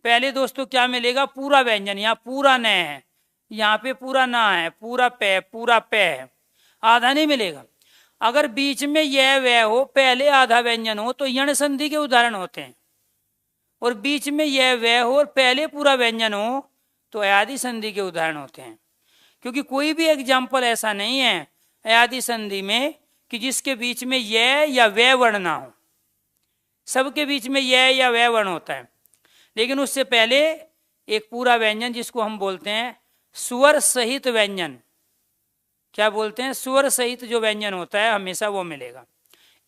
पहले दोस्तों क्या मिलेगा, पूरा व्यंजन। यहाँ पूरा न है, यहाँ पे पूरा ना है, पूरा पे है, आधा नहीं मिलेगा। अगर बीच में यह वह हो, पहले आधा व्यंजन हो, तो यण संधि के उदाहरण होते हैं। और बीच में यह वह हो और पहले पूरा व्यंजन हो, तो अयादी संधि के उदाहरण होते हैं। क्योंकि कोई भी एग्जाम्पल ऐसा नहीं है अयादी संधि में कि जिसके बीच में यह या वह वर्ण ना हो। सबके बीच में यह या वह वर्ण होता है, लेकिन उससे पहले एक पूरा व्यंजन जिसको हम बोलते हैं स्वर सहित व्यंजन। क्या बोलते हैं, स्वर सहित जो व्यंजन होता है हमेशा वो मिलेगा।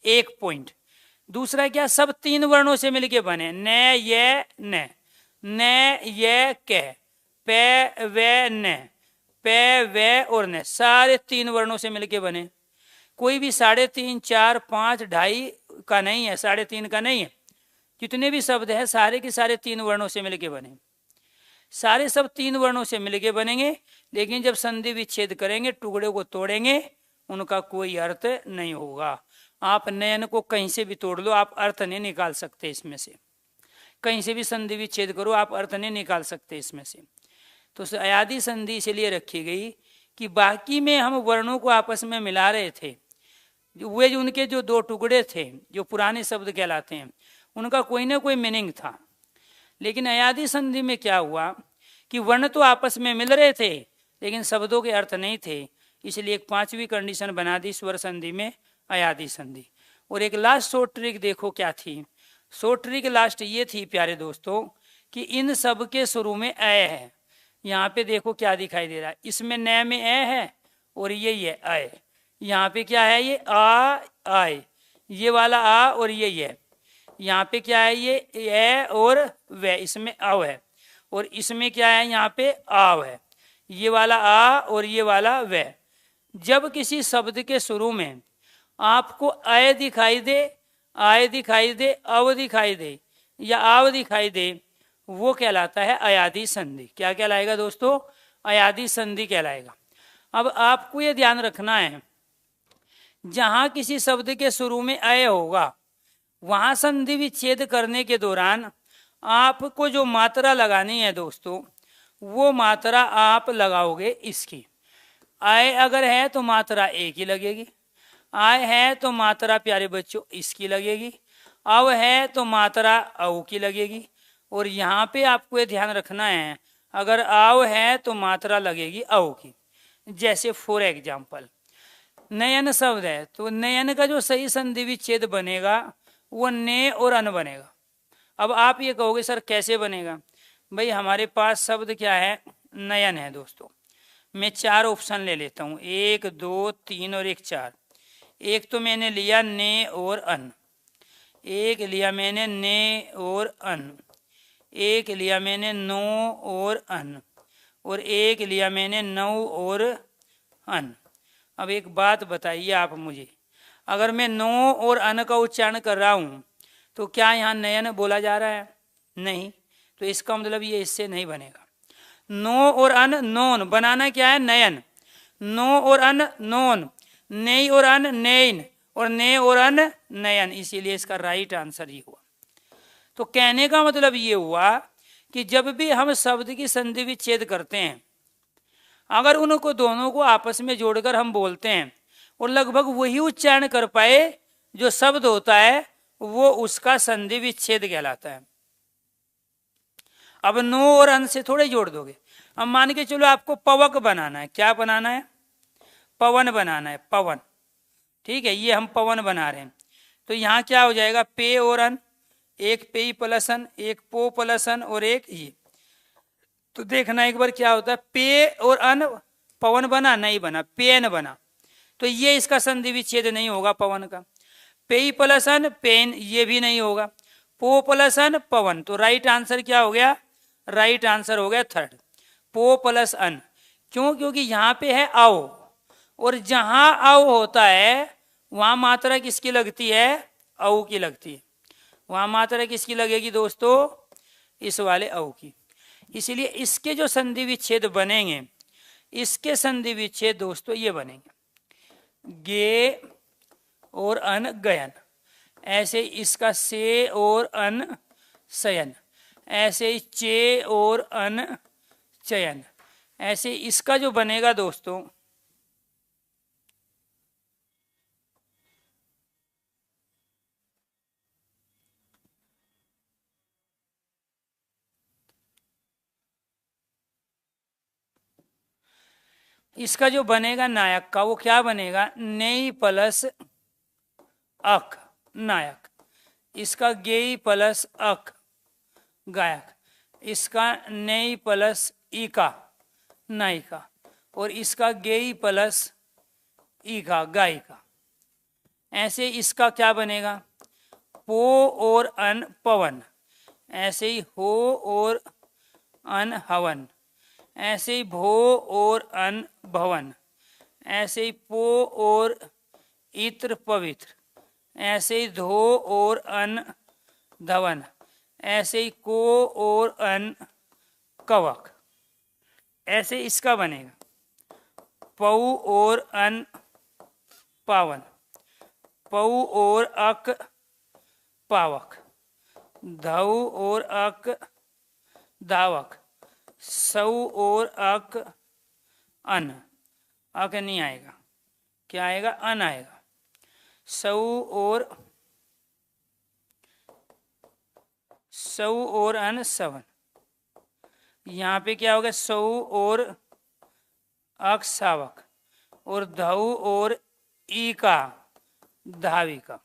एक पॉइंट। दूसरा क्या, सब तीन वर्णों से मिलके बने, न ये न ये क, पे वे न, पे वे और न, सारे तीन वर्णों से मिलके बने। कोई भी 3.5, 4, 5, 2.5 का नहीं है, 3.5 का नहीं है। जितने भी शब्द है सारे के सारे तीन वर्णों से मिलके बने। सारे सब तीन वर्णों से मिलके बनेंगे, लेकिन जब संधि विच्छेद करेंगे, टुकड़े को तोड़ेंगे, उनका कोई अर्थ नहीं होगा। आप नयन को कहीं से भी तोड़ लो, आप अर्थ नहीं निकाल सकते इसमें से। कहीं से भी संधि विच्छेद करो, आप अर्थ नहीं निकाल सकते इसमें से। तो अयादी संधि इसलिए रखी गई कि बाकी में हम वर्णों को आपस में मिला रहे थे। वे जो उनके जो दो टुकड़े थे, जो पुराने शब्द कहलाते हैं, उनका कोई ना कोई मीनिंग था। लेकिन अयादी संधि में क्या हुआ कि वर्ण तो आपस में मिल रहे थे, लेकिन शब्दों के अर्थ नहीं थे। इसलिए एक 5वीं कंडीशन बना दी स्वर संधि में, अयादी संधि। और एक लास्ट शॉर्ट ट्रिक देखो क्या थी। शॉर्ट ट्रिक लास्ट ये थी प्यारे दोस्तों कि इन सब के शुरू में अ है। यहाँ पे देखो क्या दिखाई दे रहा है, इसमें न में अ है और ये अ। यहाँ पे क्या है, ये आए, ये वाला आ और ये। यहाँ पे क्या है, ये ए और व, इसमें अव है। और इसमें क्या है, यहाँ पे आव है, ये वाला आ और ये वाला व। जब किसी शब्द के शुरू में आपको अय दिखाई दे, आय दिखाई दे, अव दिखाई दे या आव दिखाई दे, वो कहलाता है अयादी संधि। क्या कहलाएगा दोस्तों, अयादी संधि कहलाएगा। अब आपको ये ध्यान रखना है, जहां किसी शब्द के शुरू में अय होगा, वहां संधि विच्छेद करने के दौरान आपको जो मात्रा लगानी है दोस्तों, वो मात्रा आप लगाओगे इसकी। आय अगर है तो मात्रा एक ही लगेगी, आय है तो मात्रा प्यारे बच्चों इसकी लगेगी, अव है तो मात्रा अव की लगेगी। और यहाँ पे आपको ये ध्यान रखना है, अगर आव है तो मात्रा लगेगी अव की। जैसे फॉर एग्जाम्पल नयन शब्द है, तो नयन का जो सही संधि विच्छेद बनेगा वो ने और अन बनेगा। अब आप ये कहोगे सर कैसे बनेगा, भाई हमारे पास शब्द क्या है, नयन है दोस्तों। मैं 4 ऑप्शन ले लेता हूँ, 1, 2, 3 और 1, 4। एक तो मैंने लिया ने और अन, एक लिया मैंने ने और अन, एक लिया मैंने नो और अन, और एक लिया मैंने नौ और अन। अब एक बात बताइए आप मुझे, अगर मैं नो और अन का उच्चारण कर रहा हूं तो क्या यहाँ नयन बोला जा रहा है, नहीं। तो इसका मतलब ये इससे नहीं बनेगा। नो और अन नोन, बनाना क्या है, नयन। नो और अन नोन, नई और अन नैन, और ने और अन नयन, इसीलिए इसका राइट आंसर ही हुआ। तो कहने का मतलब ये हुआ कि जब भी हम शब्द की संधि विच्छेद करते हैं, अगर उनको दोनों को आपस में जोड़कर हम बोलते हैं और लगभग वही उच्चारण कर पाए जो शब्द होता है, वो उसका संधि विच्छेद कहलाता है। अब नो और अन से थोड़े जोड़ दोगे। अब मान के चलो आपको पवक बनाना है, क्या बनाना है, पवन बनाना है, पवन। ठीक है, ये हम पवन बना रहे हैं। तो यहाँ क्या हो जाएगा, पे और अन, एक पे प्लस अन, एक पो प्लस अन और एक ये। तो देखना एक बार क्या होता है, पे और अन पवन बना, नहीं बना, पेन बना। तो ये इसका संधि विच्छेद नहीं होगा पवन का। पे प्लस अन पेन, ये भी नहीं होगा। पो प्लस अन पवन, तो राइट आंसर क्या हो गया, राइट आंसर हो गया थर्ड, पो प्लस अन। क्यों, क्योंकि यहाँ पे है आओ, और जहां आओ होता है वहां मात्रा किसकी लगती है, औ की लगती है। वहां मात्रा किसकी लगेगी दोस्तों, इस वाले औ की। इसलिए इसके जो संधि विच्छेद बनेंगे, इसके संधि विच्छेद दोस्तों ये बनेंगे, गे और अन गयन, ऐसे इसका से और अन शयन, ऐसे ही चे और अन चयन। ऐसे इसका जो बनेगा दोस्तों, इसका जो बनेगा नायक का, वो क्या बनेगा, नेई प्लस अक नायक। इसका गेई प्लस अक गायक। इसका नेई प्लस ईका नायिका। और इसका गेई प्लस ईका गायिका। ऐसे इसका क्या बनेगा, पो और अन पवन, ऐसे ही हो और अन हवन, ऐसे ही भो और अन भवन, ऐसे ही पो और इत्र पवित्र, ऐसे ही धो और अन धवन, ऐसे ही को और अन कवक। ऐसे इसका बनेगा, पऊ और अन पावन, पऊ और अक पावक, धऊ और अक धावक, सऊ और अक अन, अक नहीं आएगा, क्या आएगा, अन आएगा। सऊ और अन सवन। यहाँ पे क्या होगा, सऊ और अक सावक, और धऊ और ई का धाविका।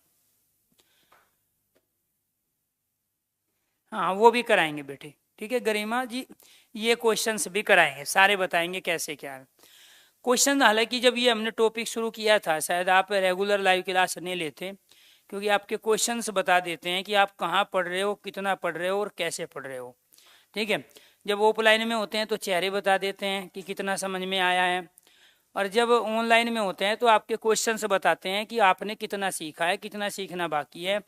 हाँ वो भी कराएंगे बेटे, ठीक है गरिमा जी, ये क्वेश्चंस भी कराएंगे, सारे बताएंगे कैसे क्या है क्वेश्चन। हालांकि जब ये हमने टॉपिक शुरू किया था, शायद आप रेगुलर लाइव क्लास नहीं लेते, क्योंकि आपके क्वेश्चंस बता देते हैं कि आप कहाँ पढ़ रहे हो, कितना पढ़ रहे हो और कैसे पढ़ रहे हो, ठीक है। जब ऑफलाइन में होते हैं तो चेहरे बता देते हैं कि कितना समझ में आया है, और जब ऑनलाइन में होते हैं तो आपके क्वेश्चंस बताते हैं कि आपने कितना सीखा है, कितना सीखना बाकी है।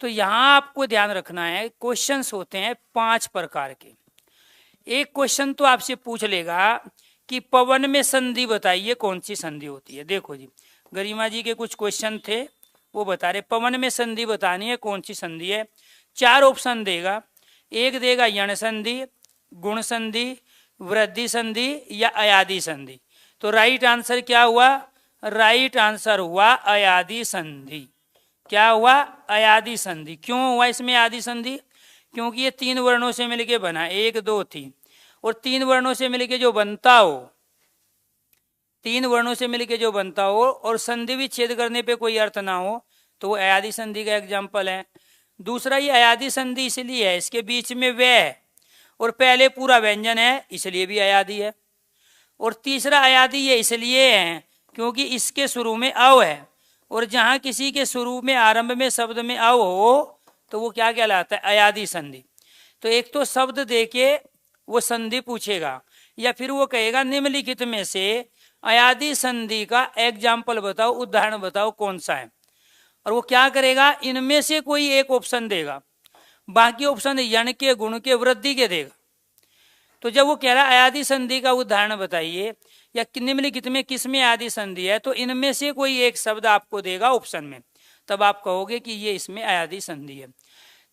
तो यहाँ आपको ध्यान रखना है, क्वेश्चंस होते हैं 5 प्रकार के। एक क्वेश्चन तो आपसे पूछ लेगा कि पवन में संधि बताइए, कौन सी संधि होती है। देखो जी, गरिमा जी के कुछ क्वेश्चन थे, वो बता रहे पवन में संधि बतानी है, कौन सी संधि है। 4 ऑप्शन देगा, एक देगा यण संधि, गुण संधि, वृद्धि संधि या अयादि संधि। तो राइट आंसर क्या हुआ, राइट आंसर हुआ अयादि संधि। क्या हुआ, अयादि संधि। क्यों हुआ इसमें अयादि संधि, क्योंकि ये 3 वर्णों से मिलके बना, 1 2 3, और 3 वर्णों से मिलके जो बनता हो, 3 वर्णों से मिलके जो बनता हो और संधि विच्छेद करने पे कोई अर्थ ना हो, तो वो अयादि संधि का एग्जाम्पल है। दूसरा, ये अयादि संधि इसलिए है, इसके बीच में वे है और पहले पूरा व्यंजन है, इसलिए भी अयादि है। और तीसरा अयादि ये इसलिए है क्योंकि इसके शुरू में अव है, और जहां किसी के शुरू में आरंभ में शब्द में अव हो तो वो क्या कहलाता है, अयादि संधि। तो एक तो शब्द देके वो संधि पूछेगा, या फिर वो कहेगा निम्नलिखित में से अयादि संधि का एग्जाम्पल बताओ, उदाहरण बताओ कौन सा है, और वो क्या करेगा, इनमें से कोई एक ऑप्शन देगा, बाकी ऑप्शन यण के, गुण के, वृद्धि के देगा। तो जब वो कह रहा है अयादि संधि का उदाहरण बताइए या निम्नलिखित में किसमें अयादि संधि है, तो इनमें से कोई एक शब्द आपको देगा ऑप्शन में, तब आप कहोगे कि ये इसमें अयादि संधि है।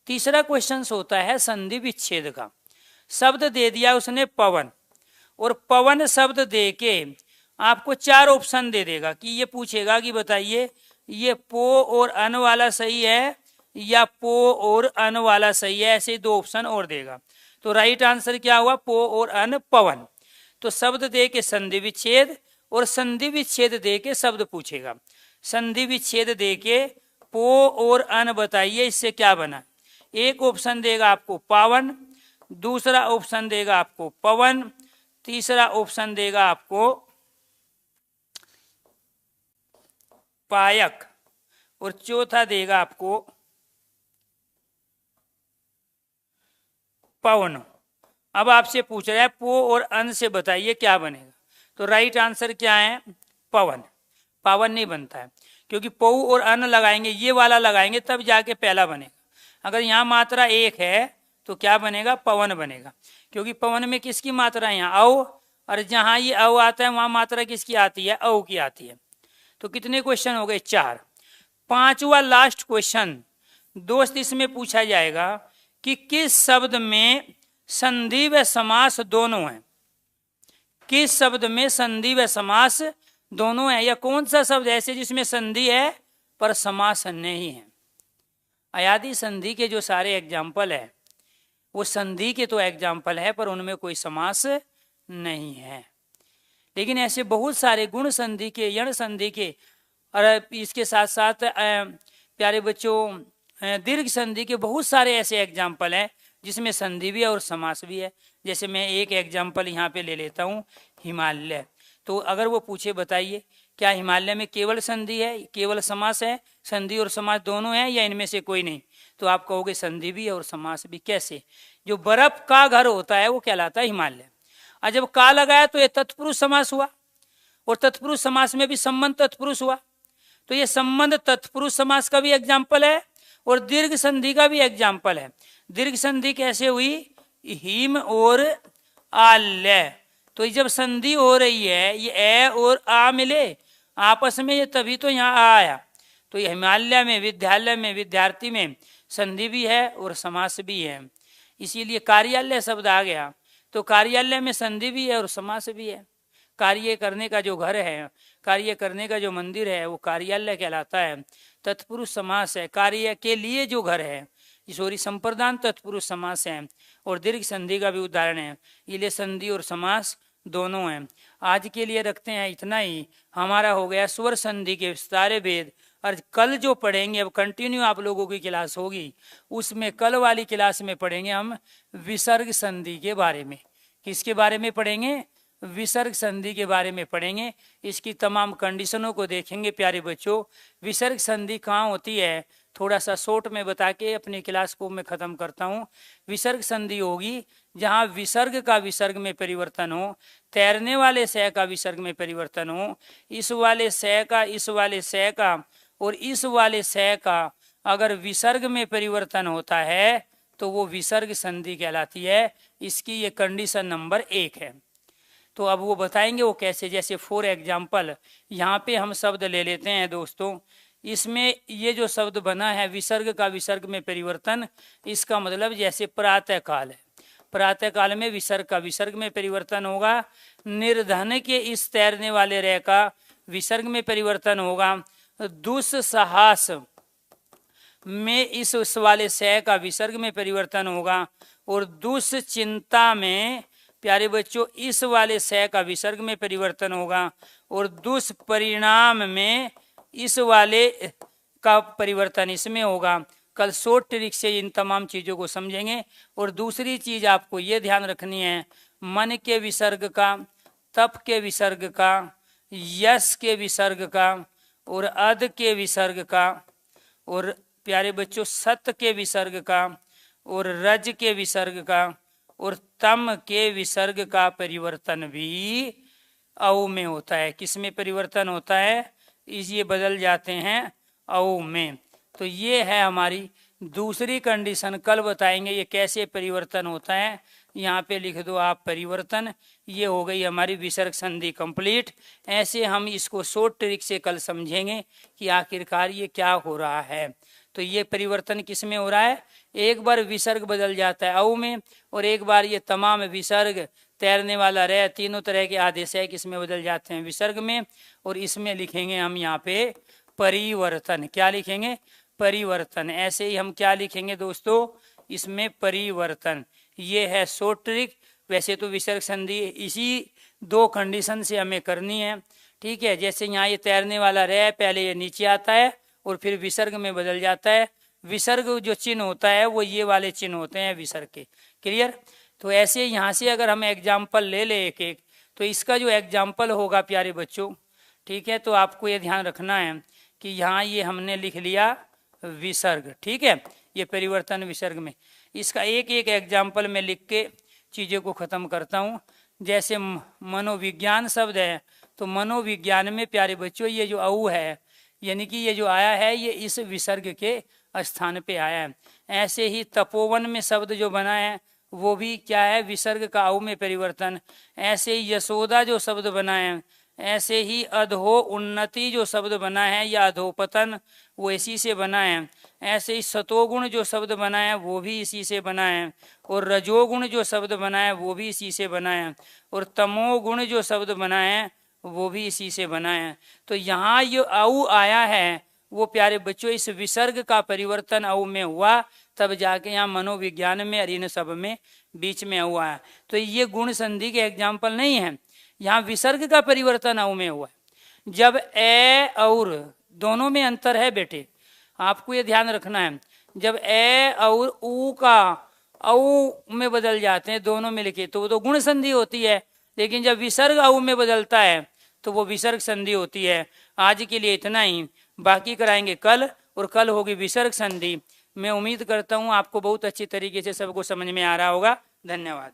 तीसरा क्वेश्चन होता है संधि विच्छेद का। शब्द दे दिया उसने पवन, और पवन शब्द दे के आपको 4 ऑप्शन दे देगा, कि ये पूछेगा कि बताइए ये पो और अन वाला सही है या पो और अन वाला सही है, ऐसे 2 ऑप्शन और देगा। तो राइट आंसर क्या हुआ, पो और अन पवन। तो शब्द दे के संधि विच्छेद और संधि विच्छेद दे के शब्द पूछेगा। संधि विच्छेद देके पो और अन बताइए इससे क्या बना। एक ऑप्शन देगा आपको पावन, दूसरा ऑप्शन देगा आपको पवन, तीसरा ऑप्शन देगा आपको पायक और चौथा देगा आपको पवन। अब आपसे पूछ रहा है पो और अन से बताइए क्या बनेगा, तो राइट आंसर क्या है, पवन। पावन नहीं बनता है, क्योंकि पो और अन लगाएंगे, ये वाला लगाएंगे तब जाके पहला बनेगा। अगर यहाँ मात्रा एक है तो क्या बनेगा, पवन बनेगा, क्योंकि पवन में किसकी मात्रा है, यहाँ औ, और जहाँ ये औ आता है वहां मात्रा किसकी आती है, औ की आती है। तो कितने क्वेश्चन हो गए, 4। पांचवा लास्ट क्वेश्चन दोस्त, इसमें पूछा जाएगा कि किस शब्द में संधि व समास दोनों हैं। किस शब्द में संधि व समास दोनों है, या कौन सा शब्द ऐसे जिसमें संधि है पर समास नहीं है। अयादि संधि के जो सारे एग्जाम्पल है वो संधि के तो एग्जाम्पल है पर उनमें कोई समास नहीं है। लेकिन ऐसे बहुत सारे गुण संधि के, यण संधि के, और इसके साथ साथ प्यारे बच्चों दीर्घ संधि के बहुत सारे ऐसे एग्जाम्पल हैं जिसमें संधि भी है और समास भी है। जैसे मैं एक एग्जाम्पल यहाँ पे ले लेता हूँ, हिमालय। तो अगर वो पूछे बताइए क्या हिमालय में केवल संधि है, केवल समास है, संधि और समास दोनों है, या इनमें से कोई नहीं, तो आप कहोगे संधि भी है और समास भी। कैसे, जो बर्फ का घर होता है वो कहलाता है हिमालय, और जब का लगाया तो ये तत्पुरुष समास हुआ, और तत्पुरुष समास में भी संबंध तत्पुरुष हुआ, तो ये संबंध तत्पुरुष समास का भी एग्जाम्पल है और दीर्घ संधि का भी एग्जाम्पल है। दीर्घ संधि कैसे हुई, हिम और आल्य, तो जब संधि हो रही है, ये ए और आ मिले आपस में, ये तभी तो यहाँ आ आया। तो ये हिमालय में, विद्यालय में, विद्यार्थी में संधि भी है और समास भी है, इसीलिए कार्यालय शब्द आ गया। तो कार्यालय में संधि भी है और समास भी है। कार्य करने का जो घर है, कार्य करने का जो मंदिर है वो कार्यालय कहलाता है, तत्पुरुष समास है। कार्य के लिए जो घर है, ईश्वरी संप्रदान तत्पुरुष समास है, और दीर्घ संधि का भी उदाहरण है। इसलिए संधि और समास दोनों हैं। आज के लिए रखते हैं इतना ही। हमारा हो गया स्वर संधि के सारे भेद, और कल जो पढ़ेंगे, अब कंटिन्यू आप लोगों की क्लास होगी, उसमें कल वाली क्लास में पढ़ेंगे हम विसर्ग संधि के बारे में। किसके बारे में पढ़ेंगे, विसर्ग संधि के बारे में पढ़ेंगे। इसकी तमाम कंडीशनों को देखेंगे प्यारे बच्चों। विसर्ग संधि कहाँ होती है, थोड़ा सा शॉर्ट में बता के अपनी क्लास को मैं खत्म करता हूँ। विसर्ग संधि होगी जहाँ विसर्ग का विसर्ग में परिवर्तन हो, तैरने वाले सह का विसर्ग में परिवर्तन हो, इस वाले सह का, इस वाले सह का और इस वाले सह का अगर विसर्ग में परिवर्तन होता है तो वो विसर्ग संधि कहलाती है। इसकी ये कंडीशन नंबर 1 है। तो अब वो बताएंगे वो कैसे। जैसे फॉर एग्जाम्पल यहाँ पे हम शब्द ले लेते हैं दोस्तों, इसमें ये जो शब्द बना है विसर्ग का विसर्ग में परिवर्तन, इसका मतलब जैसे प्रातः काल है, प्रातः काल में विसर्ग का विसर्ग में परिवर्तन होगा। निर्धन के इस तैरने वाले रह का विसर्ग में परिवर्तन होगा। दुस्साहस में इस वाले सह का विसर्ग में परिवर्तन होगा। और दुश्चिंता में प्यारे बच्चों इस वाले सह का विसर्ग में परिवर्तन होगा। और दुष्परिणाम में इस वाले का परिवर्तन इसमें होगा। कल शॉर्ट ट्रिक से इन तमाम चीज़ों को समझेंगे। और दूसरी चीज़ आपको ये ध्यान रखनी है, मन के विसर्ग का, तप के विसर्ग का, यश के विसर्ग का, और अध के विसर्ग का, और प्यारे बच्चों सत के विसर्ग का, और रज के विसर्ग का, और तम के विसर्ग का परिवर्तन भी औ में होता है। किस में परिवर्तन होता है, ये बदल जाते हैं औ में। तो ये है हमारी दूसरी कंडीशन। कल बताएंगे ये कैसे परिवर्तन होता है। यहाँ पे लिख दो आप परिवर्तन। ये हो गई हमारी विसर्ग संधि कंप्लीट। ऐसे हम इसको शॉर्ट ट्रिक से कल समझेंगे कि आखिरकार ये क्या हो रहा है। तो ये परिवर्तन किस में हो रहा है, एक बार विसर्ग बदल जाता है औ में, और एक बार ये तमाम विसर्ग, तैरने वाला रह, तीनों तरह के आदेश है किसमें बदल जाते हैं, विसर्ग में। और इसमें लिखेंगे हम यहाँ पे परिवर्तन। क्या लिखेंगे, परिवर्तन। ऐसे ही हम क्या लिखेंगे दोस्तों, इसमें परिवर्तन। ये है शॉर्ट ट्रिक। वैसे तो विसर्ग संधि इसी दो कंडीशन से हमें करनी है। ठीक है, जैसे यहाँ ये तैरने वाला रह, पहले ये नीचे आता है और फिर विसर्ग में बदल जाता है। विसर्ग जो चिन्ह होता है वो ये वाले चिन्ह होते हैं विसर्ग के। क्लियर? तो ऐसे यहाँ से अगर हम एग्जाम्पल ले ले एक एक, तो इसका जो एग्जाम्पल होगा प्यारे बच्चों, ठीक है, तो आपको ये ध्यान रखना है कि यहाँ ये हमने लिख लिया विसर्ग। ठीक है, ये परिवर्तन विसर्ग में, इसका एक एक एग्जाम्पल में लिख के चीज़ों को ख़त्म करता हूँ। जैसे मनोविज्ञान शब्द है, तो मनोविज्ञान में प्यारे बच्चों ये जो औ है, यानी कि ये जो आया है ये इस विसर्ग के स्थान पे आया है। ऐसे ही तपोवन में शब्द जो बना है वो भी क्या है, विसर्ग का औ में परिवर्तन। ऐसे ही यशोदा जो शब्द बना है, ऐसे ही अधो उन्नति जो शब्द बना है या अधोपतन, वो इसी से बना है। ऐसे ही सतोगुण जो शब्द बना है वो भी इसी से बना है, और रजोगुण जो शब्द बना है वो भी इसी से बना है, और तमोगुण जो शब्द बना है वो भी इसी से बना है। तो यहाँ जो औ आया है वो प्यारे बच्चों इस विसर्ग का परिवर्तन औ में हुआ, तब जाके यहाँ मनोविज्ञान में और इन सब में बीच में हुआ है। तो ये गुण संधि के एग्जाम्पल नहीं है, यहाँ विसर्ग का परिवर्तन औ में हुआ है। जब ए और दोनों में अंतर है बेटे, आपको ये ध्यान रखना है। जब ए और ऊ का औ में बदल जाते हैं दोनों में लिखे, तो वो तो गुण संधि होती है, लेकिन जब विसर्ग औ में बदलता है तो वो विसर्ग संधि होती है। आज के लिए इतना ही, बाकी कराएंगे कल, और कल होगी विसर्ग संधि। मैं उम्मीद करता हूँ आपको बहुत अच्छी तरीके से सबको समझ में आ रहा होगा। धन्यवाद।